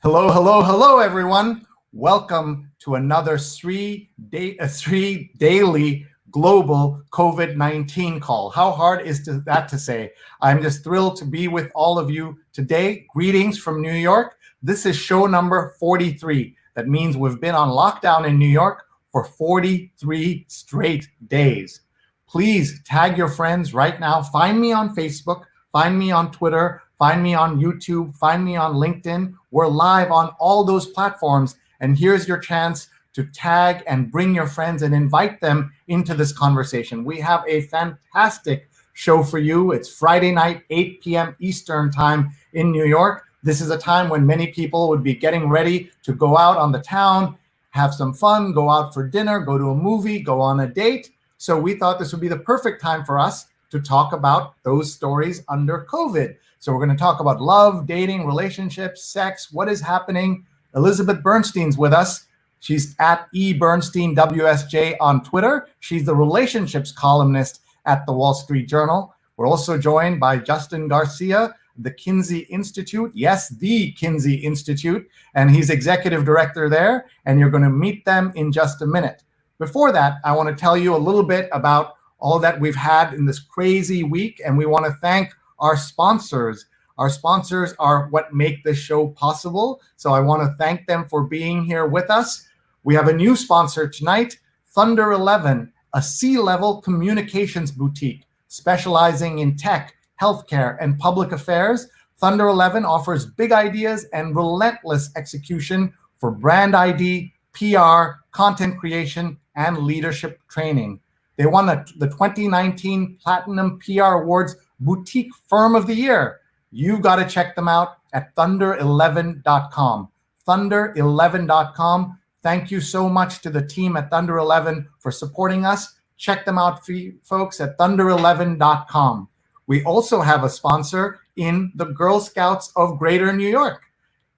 Hello, hello, hello, everyone. Welcome to another Sree Daily Global COVID-19 call. How hard is that to say? I'm just thrilled to be with all of you today. Greetings from New York. This is show number 43. That means we've been on lockdown in New York for 43 straight days. Please tag your friends right now. Find me on Facebook, find me on Twitter, find me on YouTube, find me on LinkedIn. We're live on all those platforms. And here's your chance to tag and bring your friends and invite them into this conversation. We have a fantastic show for you. It's Friday night, 8 p.m. Eastern time in New York. This is a time when many people would be getting ready to go out on the town, have some fun, go out for dinner, go to a movie, go on a date. So we thought this would be the perfect time for us to talk about those stories under COVID. So we're going to talk about love, dating, relationships, sex, what is happening. Elizabeth Bernstein's with us. She's at eBernsteinWSJ on Twitter. She's the relationships columnist at the Wall Street Journal. We're also joined by Justin Garcia, the Kinsey Institute. Yes, the Kinsey Institute. And he's executive director there. And you're going to meet them in just a minute. Before that, I want to tell you a little bit about all that we've had in this crazy week. And we want to thank our sponsors. Our sponsors are what make this show possible. So I want to thank them for being here with us. We have a new sponsor tonight, Thunder 11, a C-level communications boutique specializing in tech, healthcare, and public affairs. Thunder 11 offers big ideas and relentless execution for brand ID, PR, content creation, and leadership training. They won the 2019 Platinum PR Awards Boutique Firm of the Year. You've got to check them out at thunder11.com. Thunder11.com. Thank you so much to the team at Thunder 11 for supporting us. Check them out, folks, at thunder11.com. We also have a sponsor in the Girl Scouts of Greater New York.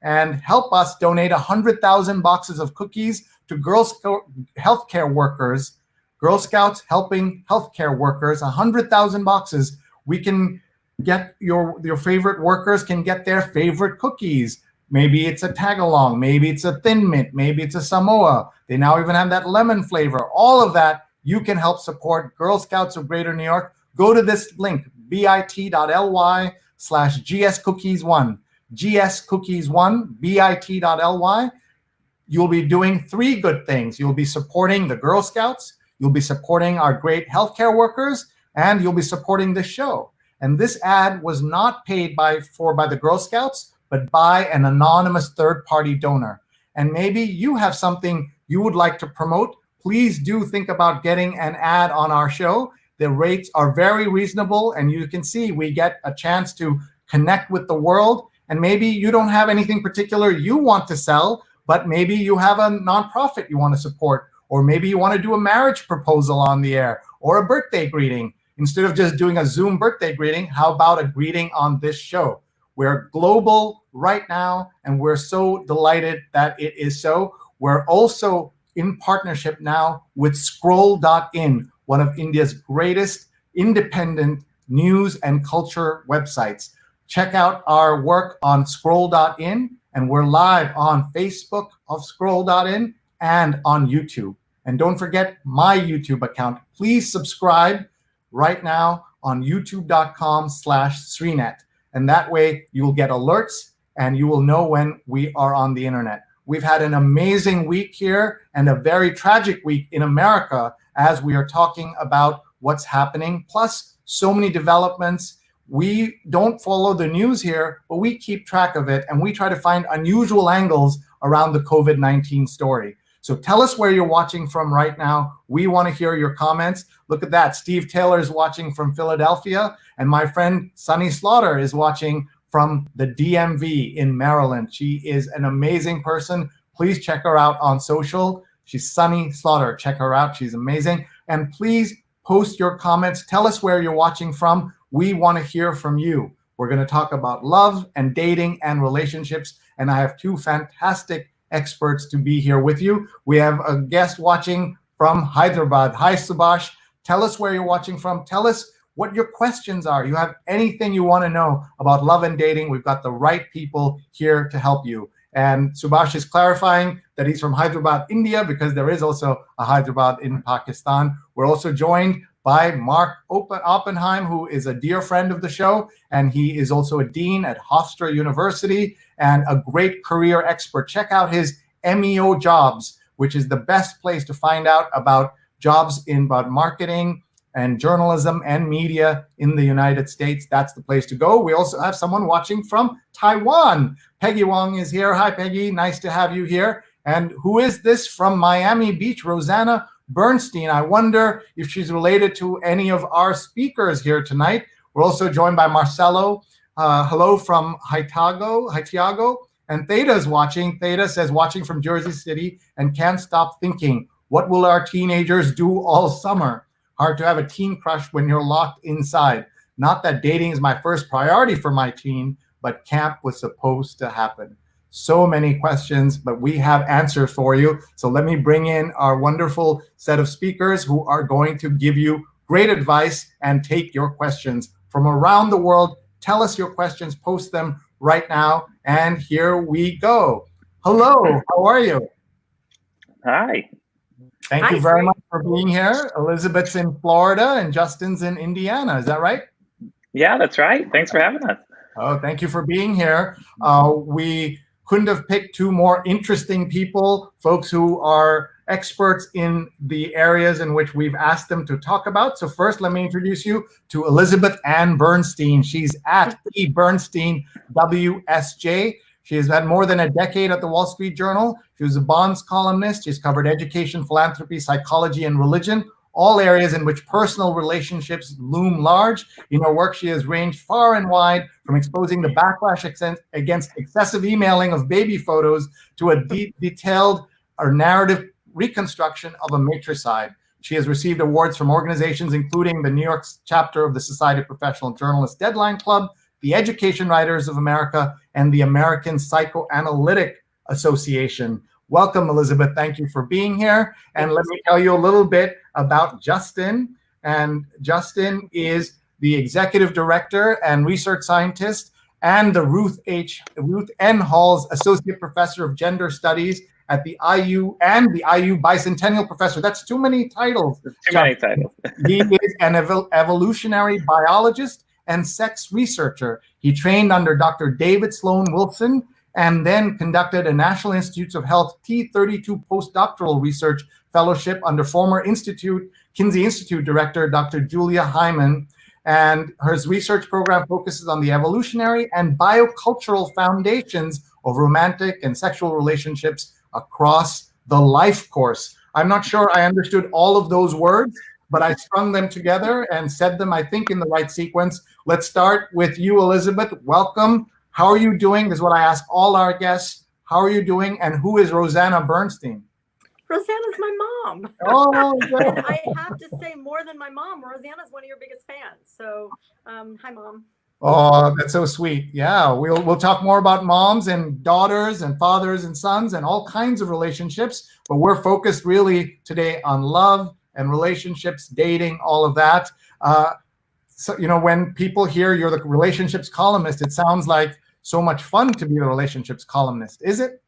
And help us donate 100,000 boxes of cookies to healthcare workers. Girl Scouts helping healthcare workers, 100,000 boxes. We can get your favorite workers can get their favorite cookies. Maybe it's a tag-along, maybe it's a Thin Mint, maybe it's a Samoa. They now even have that lemon flavor. All of that, you can help support Girl Scouts of Greater New York. Go to this link, bit.ly/gscookies1. gscookies1, bit.ly. You'll be doing three good things. You'll be supporting the Girl Scouts, you'll be supporting our great healthcare workers, and you'll be supporting this show. And this ad was not paid by the Girl Scouts, but by an anonymous third-party donor. And maybe you have something you would like to promote. Please do think about getting an ad on our show. The rates are very reasonable, and you can see we get a chance to connect with the world. And maybe you don't have anything particular you want to sell, but maybe you have a nonprofit you want to support, or maybe you want to do a marriage proposal on the air or a birthday greeting. Instead of just doing a Zoom birthday greeting, how about a greeting on this show? We're global right now, and we're so delighted that it is so. We're also in partnership now with scroll.in, one of India's greatest independent news and culture websites. Check out our work on scroll.in, and we're live on Facebook of scroll.in and on YouTube. And don't forget my YouTube account. Please subscribe right now on youtube.com/sreenet. And that way you will get alerts and you will know when we are on the internet. We've had an amazing week here and a very tragic week in America as we are talking about what's happening, plus so many developments. We don't follow the news here, but we keep track of it and we try to find unusual angles around the COVID-19 story. So tell us where you're watching from right now. We want to hear your comments. Look at that. Steve Taylor is watching from Philadelphia, and my friend Sunny Slaughter is watching from the DMV in Maryland. She is an amazing person. Please check her out on social. She's Sunny Slaughter. Check her out. She's amazing. And please post your comments. Tell us where you're watching from. We want to hear from you. We're going to talk about love and dating and relationships, and I have two fantastic experts to be here with you. We have a guest watching from Hyderabad. Hi, Subhash. Tell us where you're watching from. Tell us what your questions are. You have anything you want to know about love and dating, we've got the right people here to help you. And Subhash is clarifying that he's from Hyderabad, India, because there is also a Hyderabad in Pakistan. We're also joined by Mark Oppenheim, who is a dear friend of the show, and he is also a dean at Hofstra University and a great career expert. Check out his MEO Jobs, which is the best place to find out about jobs in about marketing and journalism and media in the United States. That's the place to go. We also have someone watching from Taiwan. Peggy Wong is here. Hi, Peggy. Nice to have you here. And who is this from Miami Beach? Rosanna Bernstein. I wonder if she's related to any of our speakers here tonight. We're also joined by Marcelo. Hello from Haitiago. And Theta is watching. Theta says, watching from Jersey City and can't stop thinking, what will our teenagers do all summer? Hard to have a teen crush when you're locked inside. Not that dating is my first priority for my teen, but camp was supposed to happen. So many questions, but we have answers for you. So let me bring in our wonderful set of speakers who are going to give you great advice and take your questions from around the world. Tell us your questions, post them right now. And here we go. Hello, how are you? Hi. Thank you very much for being here. Elizabeth's in Florida and Justin's in Indiana. Is that right? Yeah, that's right. Thanks for having us. Oh, thank you for being here. We couldn't have picked two more interesting people, folks who are experts in the areas in which we've asked them to talk about. So first, let me introduce you to Elizabeth Ann Bernstein. She's at Bernstein WSJ. She has had more than a decade at the Wall Street Journal. She was a Bonds columnist. She's covered education, philanthropy, psychology, and religion, all areas in which personal relationships loom large. In her work, she has ranged far and wide, from exposing the backlash against excessive emailing of baby photos to a detailed or narrative reconstruction of a matricide. She has received awards from organizations including the New York chapter of the Society of Professional Journalists Deadline Club, the Education Writers of America, and the American Psychoanalytic Association. Welcome, Elizabeth. Thank you for being here. And let me tell you a little bit about Justin. And Justin is the executive director and research scientist and the Ruth N. Hall's associate professor of gender studies at the IU and the IU bicentennial professor. That's too many titles. Too many titles. He is an evolutionary biologist and sex researcher. He trained under Dr. David Sloan Wilson and then conducted a National Institutes of Health T32 postdoctoral research fellowship under former Kinsey Institute director, Dr. Julia Hyman. And her research program focuses on the evolutionary and biocultural foundations of romantic and sexual relationships across the life course. I'm not sure I understood all of those words, but I strung them together and said them, I think, in the right sequence. Let's start with you, Elizabeth. Welcome. How are you doing? This is what I ask all our guests. How are you doing? And who is Rosanna Bernstein? Rosanna's my mom. Oh, and I have to say, more than my mom, Rosanna's one of your biggest fans. So, hi, Mom. Oh, that's so sweet. Yeah, we'll talk more about moms and daughters and fathers and sons and all kinds of relationships. But we're focused really today on love and relationships, dating, all of that. So, you know, when people hear you're the relationships columnist, it sounds like so much fun to be the relationships columnist. Is it?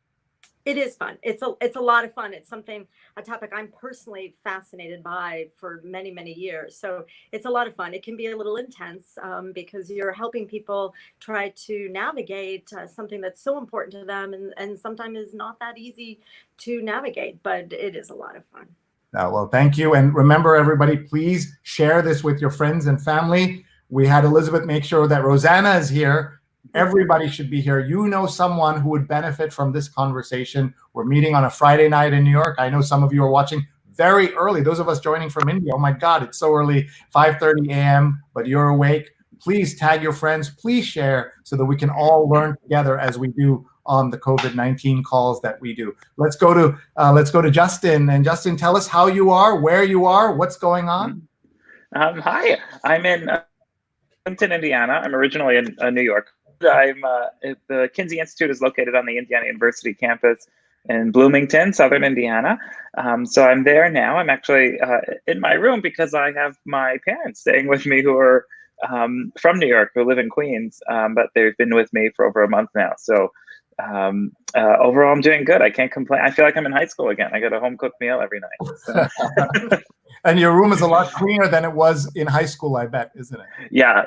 It is fun. It's a lot of fun. It's a topic I'm personally fascinated by for many, many years. So it's a lot of fun. It can be a little intense because you're helping people try to navigate something that's so important to them and sometimes is not that easy to navigate, but it is a lot of fun. Well, thank you. And remember, everybody, please share this with your friends and family. We had Elizabeth make sure that Rosanna is here. Everybody should be here. You know someone who would benefit from this conversation. We're meeting on a Friday night in New York. I know some of you are watching very early. Those of us joining from India, oh my God, it's so early, 5:30 a.m., but you're awake. Please tag your friends. Please share so that we can all learn together as we do on the COVID-19 calls that we do. Let's go to Justin. And Justin, tell us how you are, where you are, what's going on. Hi, I'm in Clinton, Indiana. I'm originally in New York. The Kinsey Institute is located on the Indiana University campus in Bloomington, Southern Indiana. So I'm there now. I'm actually in my room because I have my parents staying with me who are from New York, who live in Queens, but they've been with me for over a month now. So overall, I'm doing good. I can't complain. I feel like I'm in high school again. I get a home cooked meal every night. So. And your room is a lot cleaner than it was in high school, I bet, isn't it? Yeah.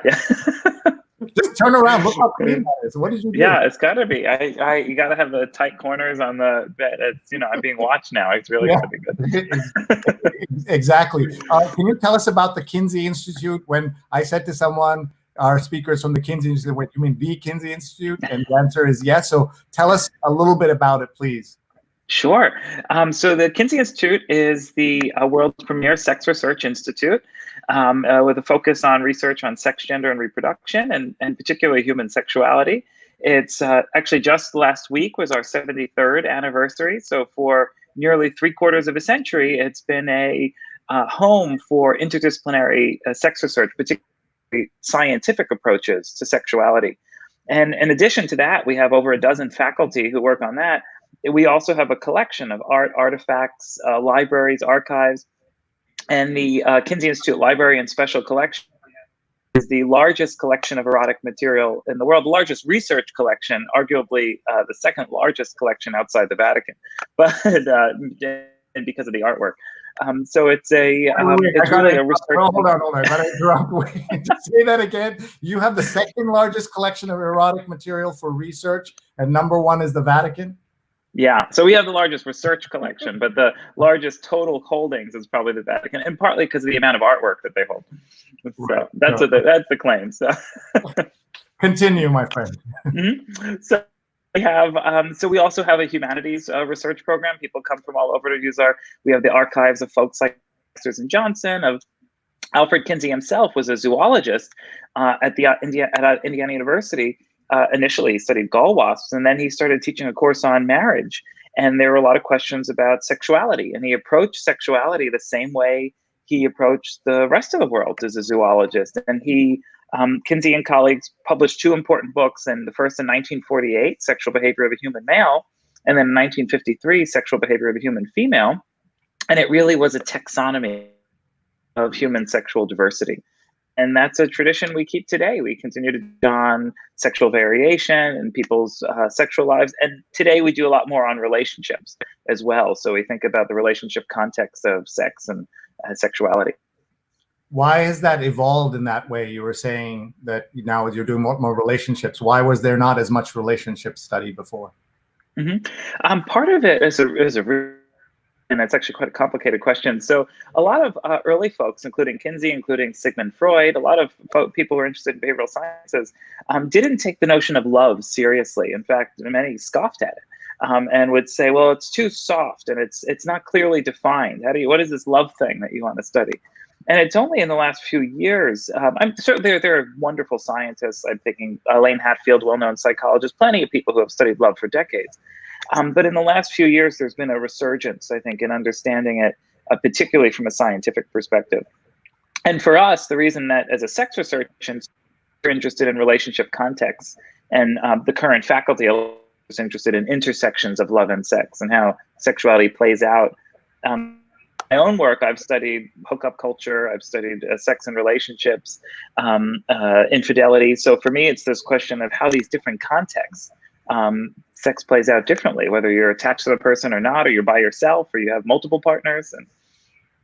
Just turn around. Look how clean that is. What did you do? Yeah, it's got to be. You got to have the tight corners on the bed. It's, I'm being watched now. It's really got to be good. Exactly. Can you tell us about the Kinsey Institute? When I said to someone, our speakers from the Kinsey Institute, wait, you mean the Kinsey Institute? And the answer is yes. So tell us a little bit about it, please. Sure. So the Kinsey Institute is the world's premier sex research institute with a focus on research on sex, gender, and reproduction, and particularly human sexuality. It's actually just last week was our 73rd anniversary. So for nearly 3/4 of a century, it's been a home for interdisciplinary sex research, particularly scientific approaches to sexuality. And in addition to that, we have over a dozen faculty who work on that. We also have a collection of art, artifacts, libraries, archives, and the Kinsey Institute Library and Special Collection is the largest collection of erotic material in the world, the largest research collection, arguably the second largest collection outside the Vatican, but because of the artwork. So it's it's really a research. Hold on. I gotta interrupt. Wait, just say that again. You have the second largest collection of erotic material for research, and number one is the Vatican? Yeah, so we have the largest research collection, but the largest total holdings is probably the Vatican, and partly because of the amount of artwork that they hold. So that's the claim. So continue, my friend. Mm-hmm. So we have we also have a humanities research program. People come from all over to use we have the archives of folks like Susan Johnson, of Alfred Kinsey himself was a zoologist at Indiana University. Initially, he studied gall wasps, and then he started teaching a course on marriage. And there were a lot of questions about sexuality. And he approached sexuality the same way he approached the rest of the world as a zoologist. And Kinsey and colleagues published 2 important books, and the first in 1948, Sexual Behavior of a Human Male, and then in 1953, Sexual Behavior of a Human Female. And it really was a taxonomy of human sexual diversity. And that's a tradition we keep today. We continue to do on sexual variation and people's sexual lives. And today we do a lot more on relationships as well. So we think about the relationship context of sex and sexuality. Why has that evolved in that way? You were saying that now you're doing more relationships. Why was there not as much relationship study before? Mm-hmm. Part of it is and that's actually quite a complicated question. So a lot of early folks, including Kinsey, including Sigmund Freud, a lot of people who are interested in behavioral sciences didn't take the notion of love seriously. In fact, many scoffed at it and would say, well, it's too soft and it's not clearly defined. What is this love thing that you want to study? And it's only in the last few years, I'm certain there are wonderful scientists. I'm thinking Elaine Hatfield, well-known psychologist, plenty of people who have studied love for decades. But in the last few years, there's been a resurgence, I think, in understanding it, particularly from a scientific perspective. And for us, the reason that as a sex researcher, we're interested in relationship contexts, and the current faculty is interested in intersections of love and sex and how sexuality plays out. My own work, I've studied hookup culture, I've studied sex and relationships, infidelity. So for me, it's this question of how these different contexts sex plays out differently, whether you're attached to the person or not, or you're by yourself, or you have multiple partners.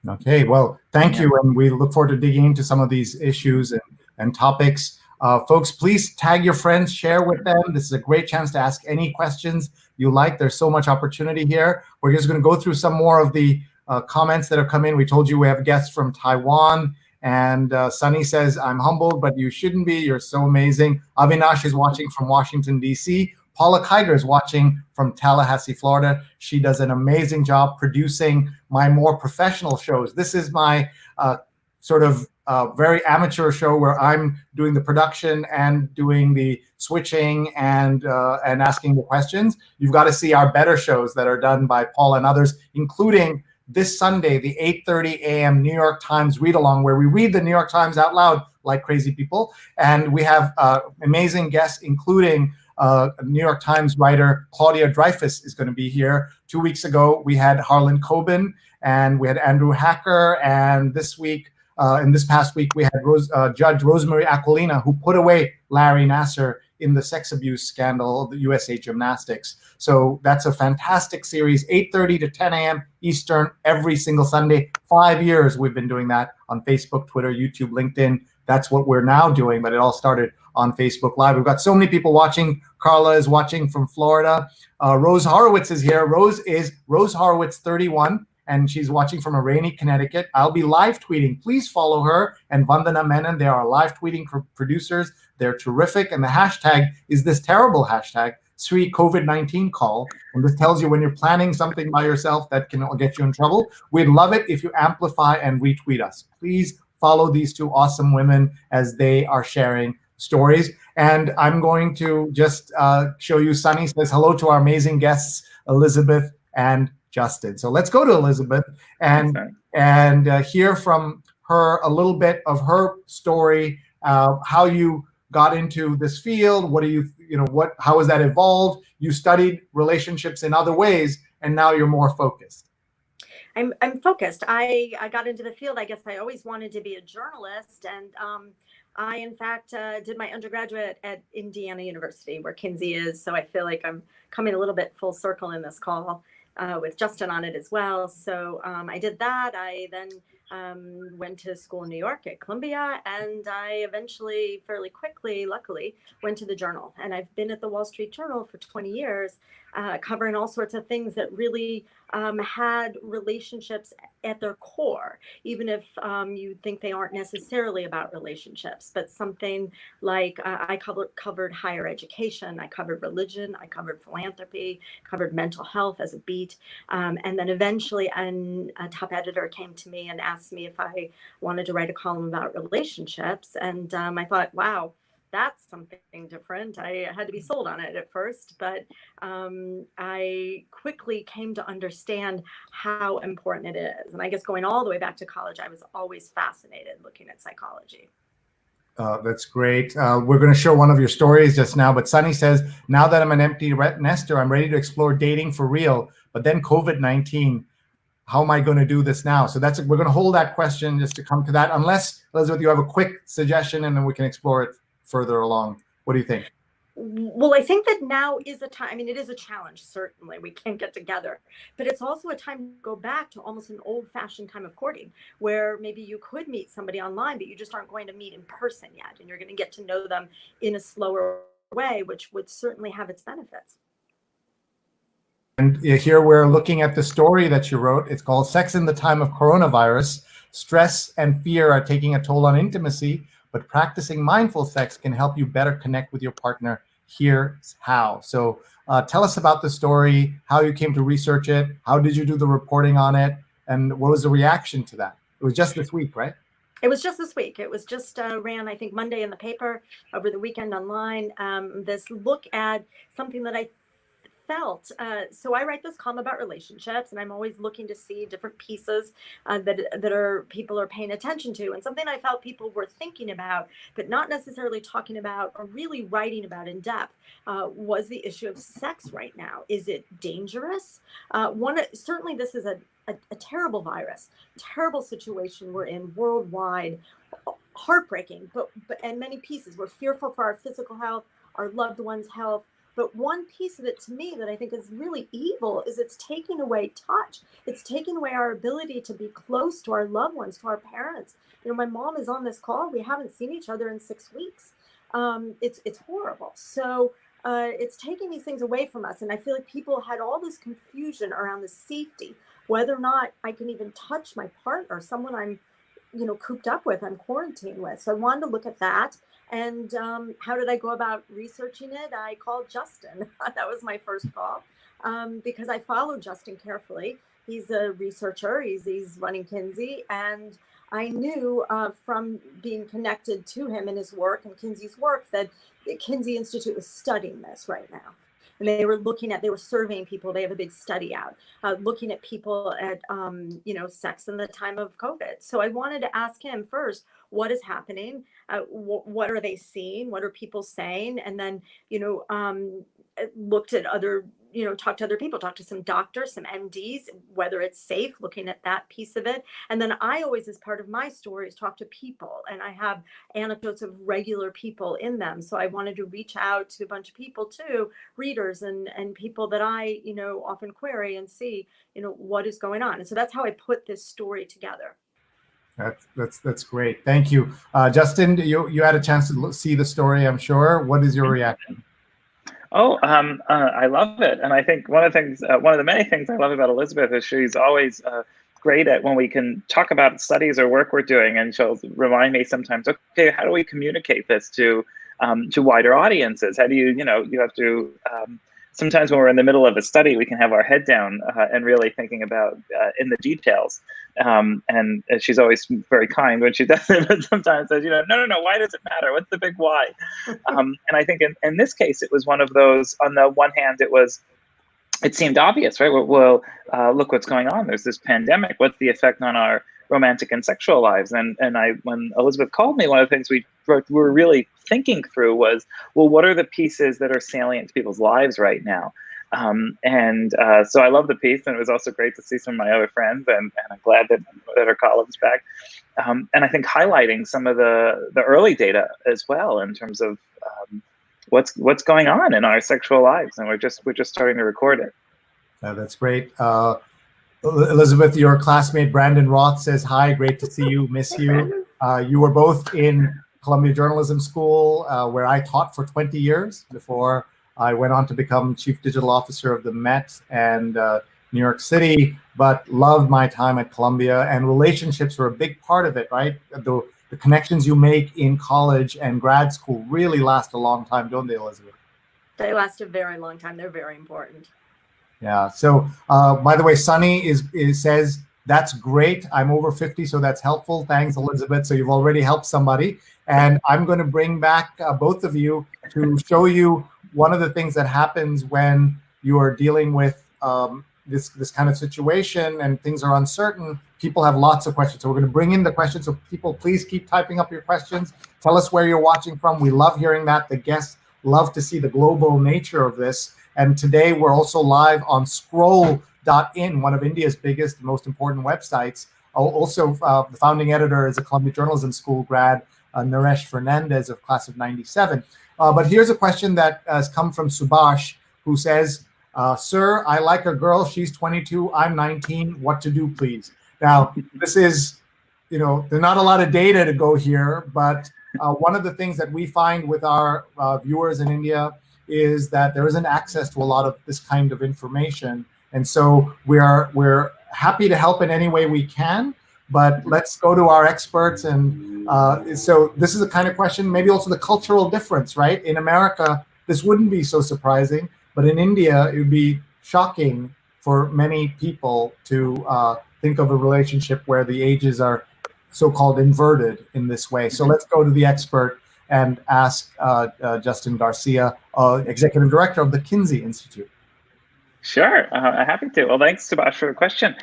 Okay, well, thank you. And we look forward to digging into some of these issues and topics. Folks, please tag your friends, share with them. This is a great chance to ask any questions you like. There's so much opportunity here. We're just going to go through some more of the comments that have come in. We told you we have guests from Taiwan. And Sunny says, I'm humbled, but you shouldn't be. You're so amazing. Avinash is watching from Washington, D.C. Paula Kiger is watching from Tallahassee, Florida. She does an amazing job producing my more professional shows. This is my sort of very amateur show where I'm doing the production and doing the switching and asking the questions. You've got to see our better shows that are done by Paula and others, including this Sunday, the 8:30 a.m. New York Times read-along, where we read the New York Times out loud like crazy people. And we have amazing guests, including New York Times writer Claudia Dreyfus is going to be here. 2 weeks ago, we had Harlan Coben, and we had Andrew Hacker. And this week, in this past week, we had Judge Rosemary Aquilina, who put away Larry Nassar in the sex abuse scandal of the USA Gymnastics. So that's a fantastic series, 8:30 to 10 a.m. Eastern every single Sunday. 5 years we've been doing that on Facebook, Twitter, YouTube, LinkedIn. That's what we're now doing, but it all started on Facebook Live. We've got so many people watching. Carla is watching from Florida. Rose Horowitz is here. Rose is Rose Horowitz 31, and she's watching from a rainy Connecticut. I'll be live tweeting. Please follow her and Vandana Menon. They are live tweeting producers. They're terrific. And the hashtag is this terrible hashtag, Sree COVID-19 call. And this tells you when you're planning something by yourself that can get you in trouble. We'd love it if you amplify and retweet us. Please follow these two awesome women as they are sharing stories. And I'm going to just show you, Sunny says hello to our amazing guests, Elizabeth and Justin. So let's go to Elizabeth and hear from her a little bit of her story, how you got into this field. What do you how has that evolved? You studied relationships in other ways, and now you're more focused. I'm focused. I got into the field. I guess I always wanted to be a journalist, and I, in fact, did my undergraduate at Indiana University, where Kinsey is. So I feel like I'm coming a little bit full circle in this call with Justin on it as well. So I did that. I then went to school in New York at Columbia, and I eventually, fairly quickly, luckily, went to the Journal. And I've been at the Wall Street Journal for 20 years, covering all sorts of things that really had relationships at their core, even if you think they aren't necessarily about relationships, but something like I covered higher education, I covered religion, I covered philanthropy, covered mental health as a beat. And then eventually a top editor came to me and asked me if I wanted to write a column about relationships. And I thought, wow, that's something different. I had to be sold on it at first, but I quickly came to understand how important it is. And I guess going all the way back to college, I was always fascinated looking at psychology. That's great. We're going to show one of your stories just now, but Sunny says, now that I'm an empty nester, I'm ready to explore dating for real, but then COVID-19, how am I going to do this now? So we're going to hold that question just to come to that, unless, Elizabeth, you have a quick suggestion and then we can explore it further along. What do you think? Well, I think that now is a time. I mean, it is a challenge, certainly. We can't get together, but it's also a time to go back to almost an old-fashioned time of courting, where maybe you could meet somebody online, but you just aren't going to meet in person yet, and you're going to get to know them in a slower way, which would certainly have its benefits. And here we're looking at the story that you wrote. It's called Sex in the Time of Coronavirus. Stress and fear are taking a toll on intimacy, but practicing mindful sex can help you better connect with your partner. Here's how. So tell us about the story, how you came to research it, how did you do the reporting on it, and what was the reaction to that? It was just this week, right? It was just this week. It was just ran, I think, Monday in the paper, over the weekend online. This look at something that I felt. So I write this column about relationships, and I'm always looking to see different pieces that people are paying attention to. And something I felt people were thinking about, but not necessarily talking about or really writing about in depth, was the issue of sex right now. Is it dangerous? Certainly this is a terrible virus, terrible situation we're in worldwide, heartbreaking, but and many pieces. We're fearful for our physical health, our loved ones' health. But one piece of it to me that I think is really evil is it's taking away touch. It's taking away our ability to be close to our loved ones, to our parents. You know, my mom is on this call. We haven't seen each other in 6 weeks. It's horrible. So it's taking these things away from us. And I feel like people had all this confusion around the safety, whether or not I can even touch my partner, someone I'm, cooped up with, I'm quarantined with. So I wanted to look at that. And how did I go about researching it? I called Justin. That was my first call because I followed Justin carefully. He's a researcher. He's running Kinsey. And I knew from being connected to him and his work and Kinsey's work that the Kinsey Institute was studying this right now. And they were surveying people. They have a big study out, looking at people at, sex in the time of COVID. So I wanted to ask him first, what is happening? What are they seeing? What are people saying? And then, looked at other, talk to other people, talk to some doctors, some MDs, whether it's safe, looking at that piece of it. And then I always, as part of my stories, talk to people, and I have anecdotes of regular people in them. So I wanted to reach out to a bunch of people too, readers and people that I, often query and see, what is going on. And so that's how I put this story together. That's great. Thank you. Justin, you had a chance to see the story, I'm sure. What is your reaction? Oh, I love it. And I think one of the many things I love about Elizabeth is she's always great at when we can talk about studies or work we're doing, and she'll remind me sometimes, okay, how do we communicate this to wider audiences? How do you have to, sometimes when we're in the middle of a study, we can have our head down and really thinking about in the details. And she's always very kind when she does it, but sometimes says, no, why does it matter? What's the big why? And I think in this case, it was one of those, on the one hand, it seemed obvious, right? Well, look what's going on. There's this pandemic. What's the effect on our romantic and sexual lives? And when Elizabeth called me, one of the things we were really thinking through was, well, what are the pieces that are salient to people's lives right now? So I love the piece, and it was also great to see some of my other friends, and I'm glad that her column's back. And I think highlighting some of the early data as well in terms of what's going on in our sexual lives, and we're just starting to record it. That's great. Elizabeth, your classmate Brandon Roth says hi. Great to see you. Miss you. You were both in Columbia Journalism School, where I taught for 20 years before I went on to become Chief Digital Officer of the Met and New York City, but loved my time at Columbia, and relationships were a big part of it, right? The connections you make in college and grad school really last a long time, don't they, Elizabeth? They last a very long time. They're very important. Yeah. So, by the way, Stony says, that's great. I'm over 50, so that's helpful. Thanks, Elizabeth. So you've already helped somebody. And I'm going to bring back both of you to show you one of the things that happens when you are dealing with this kind of situation and things are uncertain. People have lots of questions. So we're going to bring in the questions. So people, please keep typing up your questions. Tell us where you're watching from. We love hearing that. The guests love to see the global nature of this. And today we're also live on scroll.in, one of India's biggest, most important websites. Also, the founding editor is a Columbia Journalism School grad, Naresh Fernandez of class of 97. But here's a question that has come from Subhash, who says, sir, I like a girl. She's 22. I'm 19. What to do, please? Now, this is, there's not a lot of data to go here, but one of the things that we find with our viewers in India is that there isn't access to a lot of this kind of information. And so we're happy to help in any way we can, but let's go to our experts. And so this is a kind of question, maybe also the cultural difference, right? In America, this wouldn't be so surprising, but in India, it would be shocking for many people to think of a relationship where the ages are so-called inverted in this way. So let's go to the expert and ask Justin Garcia, Executive Director of the Kinsey Institute. Sure, happy to. Well, thanks, Subhash, for the question.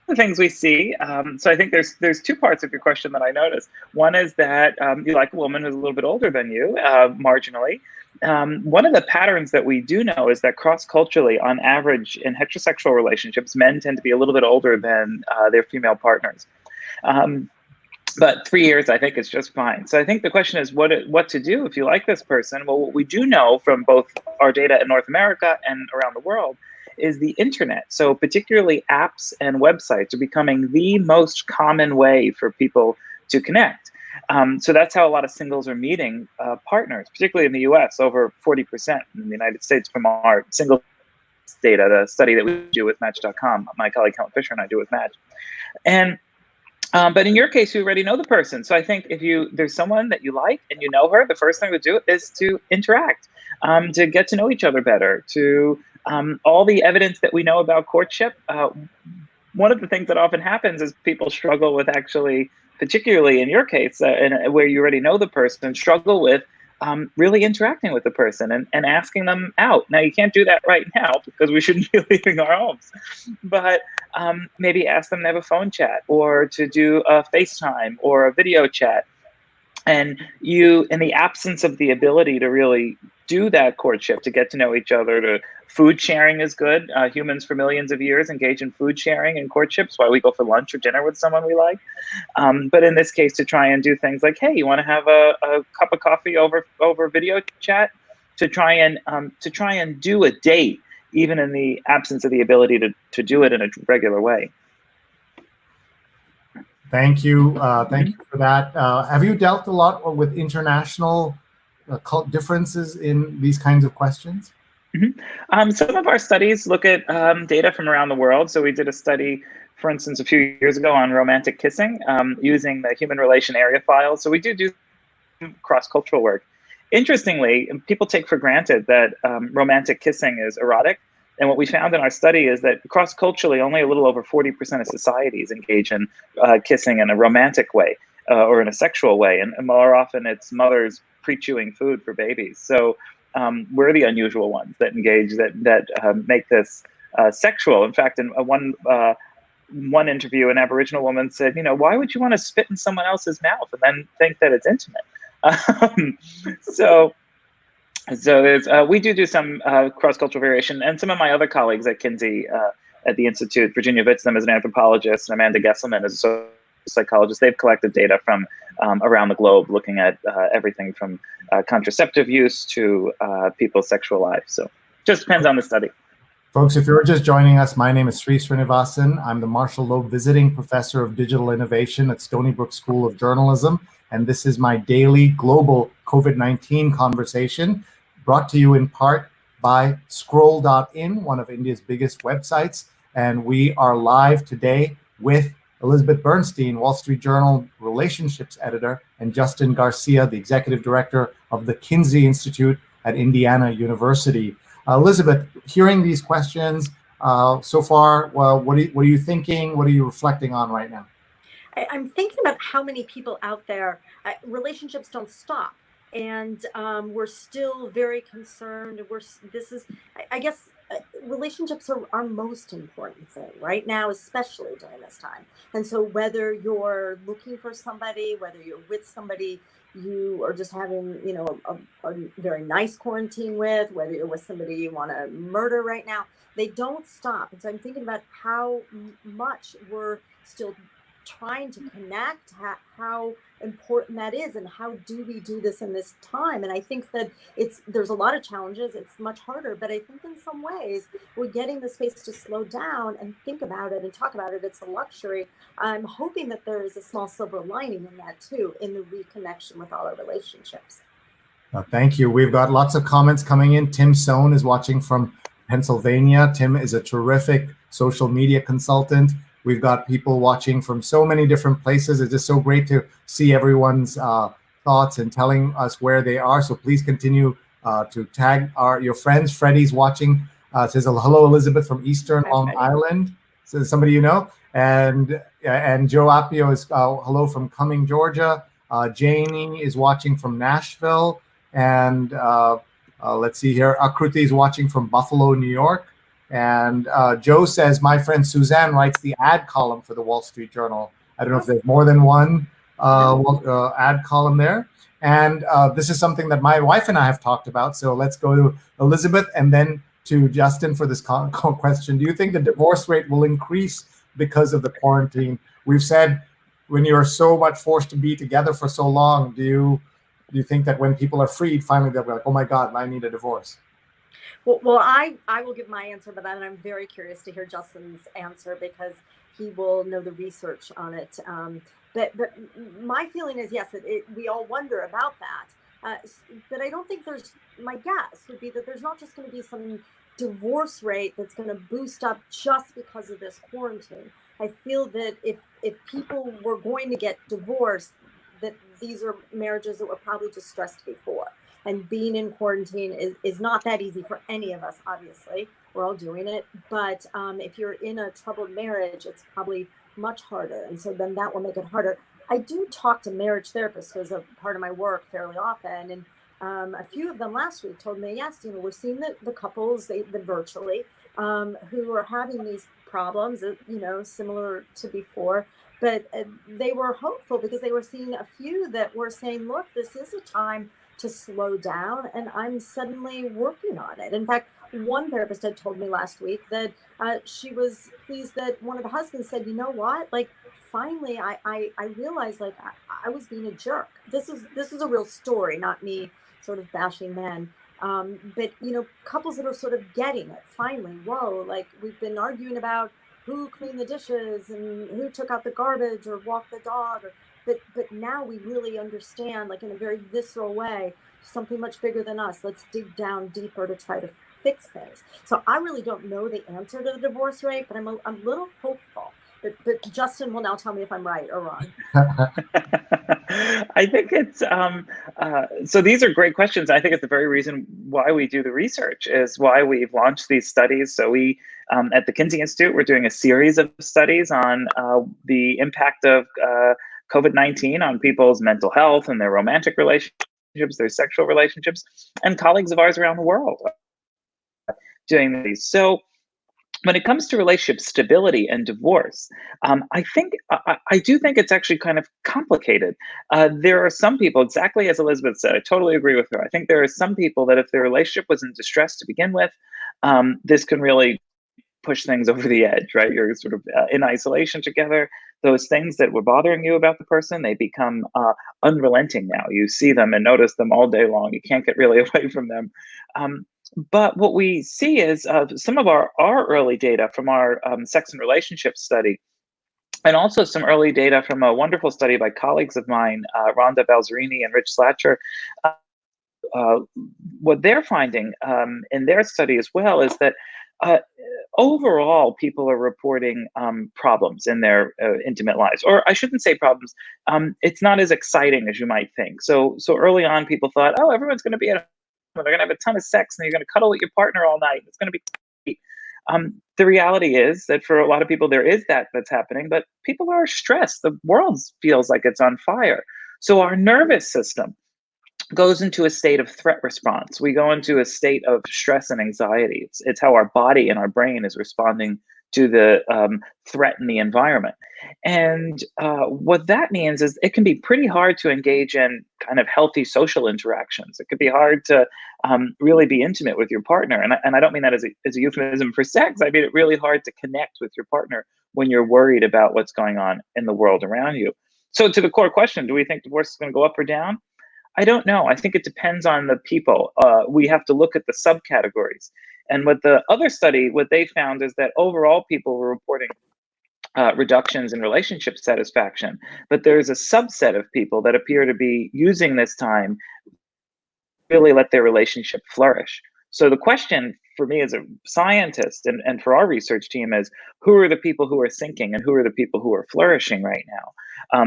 The things we see, so I think there's two parts of your question that I noticed. One is that you like a woman who's a little bit older than you, marginally. One of the patterns that we do know is that cross-culturally, on average, in heterosexual relationships, men tend to be a little bit older than their female partners. But 3 years, I think, is just fine. So I think the question is what to do if you like this person. Well, what we do know from both our data in North America and around the world is the internet. So particularly apps and websites are becoming the most common way for people to connect. So that's how a lot of singles are meeting partners, particularly in the US, over 40% in the United States from our single data, the study that we do with Match.com. My colleague Helen Fisher and I do with Match. But in your case, you already know the person. So I think if there's someone that you like and you know her, the first thing to do is to interact, to get to know each other better, to all the evidence that we know about courtship. One of the things that often happens is people struggle with actually, particularly in your case, where you already know the person, struggle with really interacting with the person and asking them out. Now, you can't do that right now because we shouldn't be leaving our homes, but maybe ask them to have a phone chat or to do a FaceTime or a video chat. And in the absence of the ability to really do that courtship, to get to know each other, food sharing is good. Humans for millions of years engage in food sharing and courtships while we go for lunch or dinner with someone we like. But in this case, to try and do things like, hey, you want to have a cup of coffee over video chat, to try and do a date, even in the absence of the ability to do it in a regular way. Thank you. Thank you for that. Have you dealt a lot with international differences in these kinds of questions? Some of our studies look at data from around the world. So we did a study, for instance, a few years ago on romantic kissing using the human relation area file. So we do cross-cultural work. Interestingly, people take for granted that romantic kissing is erotic. And what we found in our study is that cross-culturally, only a little over 40% of societies engage in kissing in a romantic way or in a sexual way. And more often it's mothers pre-chewing food for babies. So we're the unusual ones that engage, that make this sexual. In fact, in one interview, an Aboriginal woman said, why would you want to spit in someone else's mouth and then think that it's intimate? So there's, we do some cross-cultural variation, and some of my other colleagues at Kinsey at the Institute, Virginia Vitzman is an anthropologist, and Amanda Gesselman is a psychologist. They've collected data from around the globe, looking at everything from contraceptive use to people's sexual lives. So just depends on the study. Folks, if you're just joining us, my name is Sree Sreenivasan. I'm the Marshall Loeb Visiting Professor of Digital Innovation at Stony Brook School of Journalism, and this is my daily global COVID-19 conversation, brought to you in part by scroll.in, one of India's biggest websites. And we are live today with Elizabeth Bernstein, Wall Street Journal relationships editor, and Justin Garcia, the executive director of the Kinsey Institute at Indiana University. Elizabeth, hearing these questions so far, well, what are you thinking? What are you reflecting on right now? I'm thinking about how many people out there, relationships don't stop. And we're still very concerned. I guess relationships are our most important thing right now, especially during this time. And so whether you're looking for somebody, whether you're with somebody you are just having, a very nice quarantine with, whether you're with somebody you want to murder right now, they don't stop. And so I'm thinking about how much we're still trying to connect, how important that is, and how do we do this in this time. And I think that there's a lot of challenges. It's much harder, but I think in some ways we're getting the space to slow down and think about it and talk about it. It's a luxury. I'm hoping that there is a small silver lining in that too, in the reconnection with all our relationships. Thank you. We've got lots of comments coming in. Tim Sohn is watching from Pennsylvania. Tim is a terrific social media consultant. We've got people watching from so many different places. It's just so great to see everyone's thoughts and telling us where they are. So please continue to tag your friends. Freddie's watching, says hello, Elizabeth from Eastern Long Island. So somebody you know. And Joe Appio is hello from Cumming, Georgia. Janie is watching from Nashville. And let's see here. Akruti is watching from Buffalo, New York. And Joe says, my friend Suzanne writes the ad column for the Wall Street Journal. I don't know if there's more than one ad column there. And this is something that my wife and I have talked about. So let's go to Elizabeth and then to Justin for this question. Do you think the divorce rate will increase because of the quarantine? We've said when you're so much forced to be together for so long, do you think that when people are freed, finally they'll be like, oh my God, I need a divorce? Well, I will give my answer, but then I'm very curious to hear Justin's answer because he will know the research on it. But my feeling is, yes, we all wonder about that. But I don't think my guess would be that there's not just going to be some divorce rate that's going to boost up just because of this quarantine. I feel that if people were going to get divorced, that these are marriages that were probably just stressed before. And being in quarantine is not that easy for any of us, obviously. We're all doing it. But if you're in a troubled marriage, it's probably much harder. And so then that will make it harder. I do talk to marriage therapists as a part of my work fairly often. And a few of them last week told me, yes, we're seeing the couples, the virtually, who are having these problems, similar to before. but they were hopeful because they were seeing a few that were saying, look, this is a time to slow down, and I'm suddenly working on it. In fact, one therapist had told me last week that she was pleased that one of the husbands said, you know what, like, finally I realized, like, I was being a jerk. This is a real story, not me sort of bashing men. But couples that are sort of getting it finally. Whoa, like, we've been arguing about who cleaned the dishes and who took out the garbage or walked the dog, but now we really understand, like, in a very visceral way, something much bigger than us. Let's dig down deeper to try to fix things. So I really don't know the answer to the divorce rate, but I'm a little hopeful. But Justin will now tell me if I'm right or wrong. I think it's so these are great questions. I think it's the very reason why we do the research, is why we've launched these studies. So we at the Kinsey Institute, we're doing a series of studies on the impact of COVID-19 on people's mental health and their romantic relationships, their sexual relationships, and colleagues of ours around the world doing these. So when it comes to relationship stability and divorce, I do think it's actually kind of complicated. There are some people, exactly as Elizabeth said, I totally agree with her. I think there are some people that if their relationship was in distress to begin with, this can really push things over the edge, right? You're sort of in isolation together. Those things that were bothering you about the person, they become unrelenting now. You see them and notice them all day long. You can't get really away from them. But what we see is some of our early data from our sex and relationship study, and also some early data from a wonderful study by colleagues of mine, Rhonda Balzerini and Rich Slatcher. What they're finding in their study as well is that overall, people are reporting problems in their intimate lives, or I shouldn't say problems. It's not as exciting as you might think. So early on, people thought, oh, everyone's going to be at home. They're going to have a ton of sex, and you're going to cuddle with your partner all night. It's going to be great. The reality is that for a lot of people, there is that's happening, but people are stressed. The world feels like it's on fire. So our nervous system goes into a state of threat response. We go into a state of stress and anxiety. It's how our body and our brain is responding to the threat in the environment. And what that means is it can be pretty hard to engage in kind of healthy social interactions. It could be hard to really be intimate with your partner. And I don't mean that as a euphemism for sex. I mean it really hard to connect with your partner when you're worried about what's going on in the world around you. So to the core question, do we think divorce is going to go up or down? I don't know. I think it depends on the people. We have to look at the subcategories. And what the other study, what they found is that overall people were reporting reductions in relationship satisfaction, but there's a subset of people that appear to be using this time really let their relationship flourish. So the question for me as a scientist and for our research team is, who are the people who are sinking and who are the people who are flourishing right now?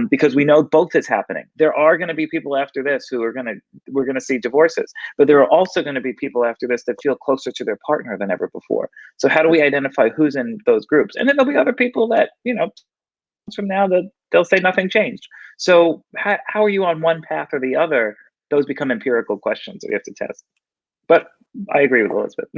Because we know both is happening. There are going to be people after this who are we're going to see divorces, but there are also going to be people after this that feel closer to their partner than ever before. So how do we identify who's in those groups? And then there'll be other people that, from now that they'll say nothing changed. So how are you on one path or the other? Those become empirical questions that we have to test. But I agree with Elizabeth.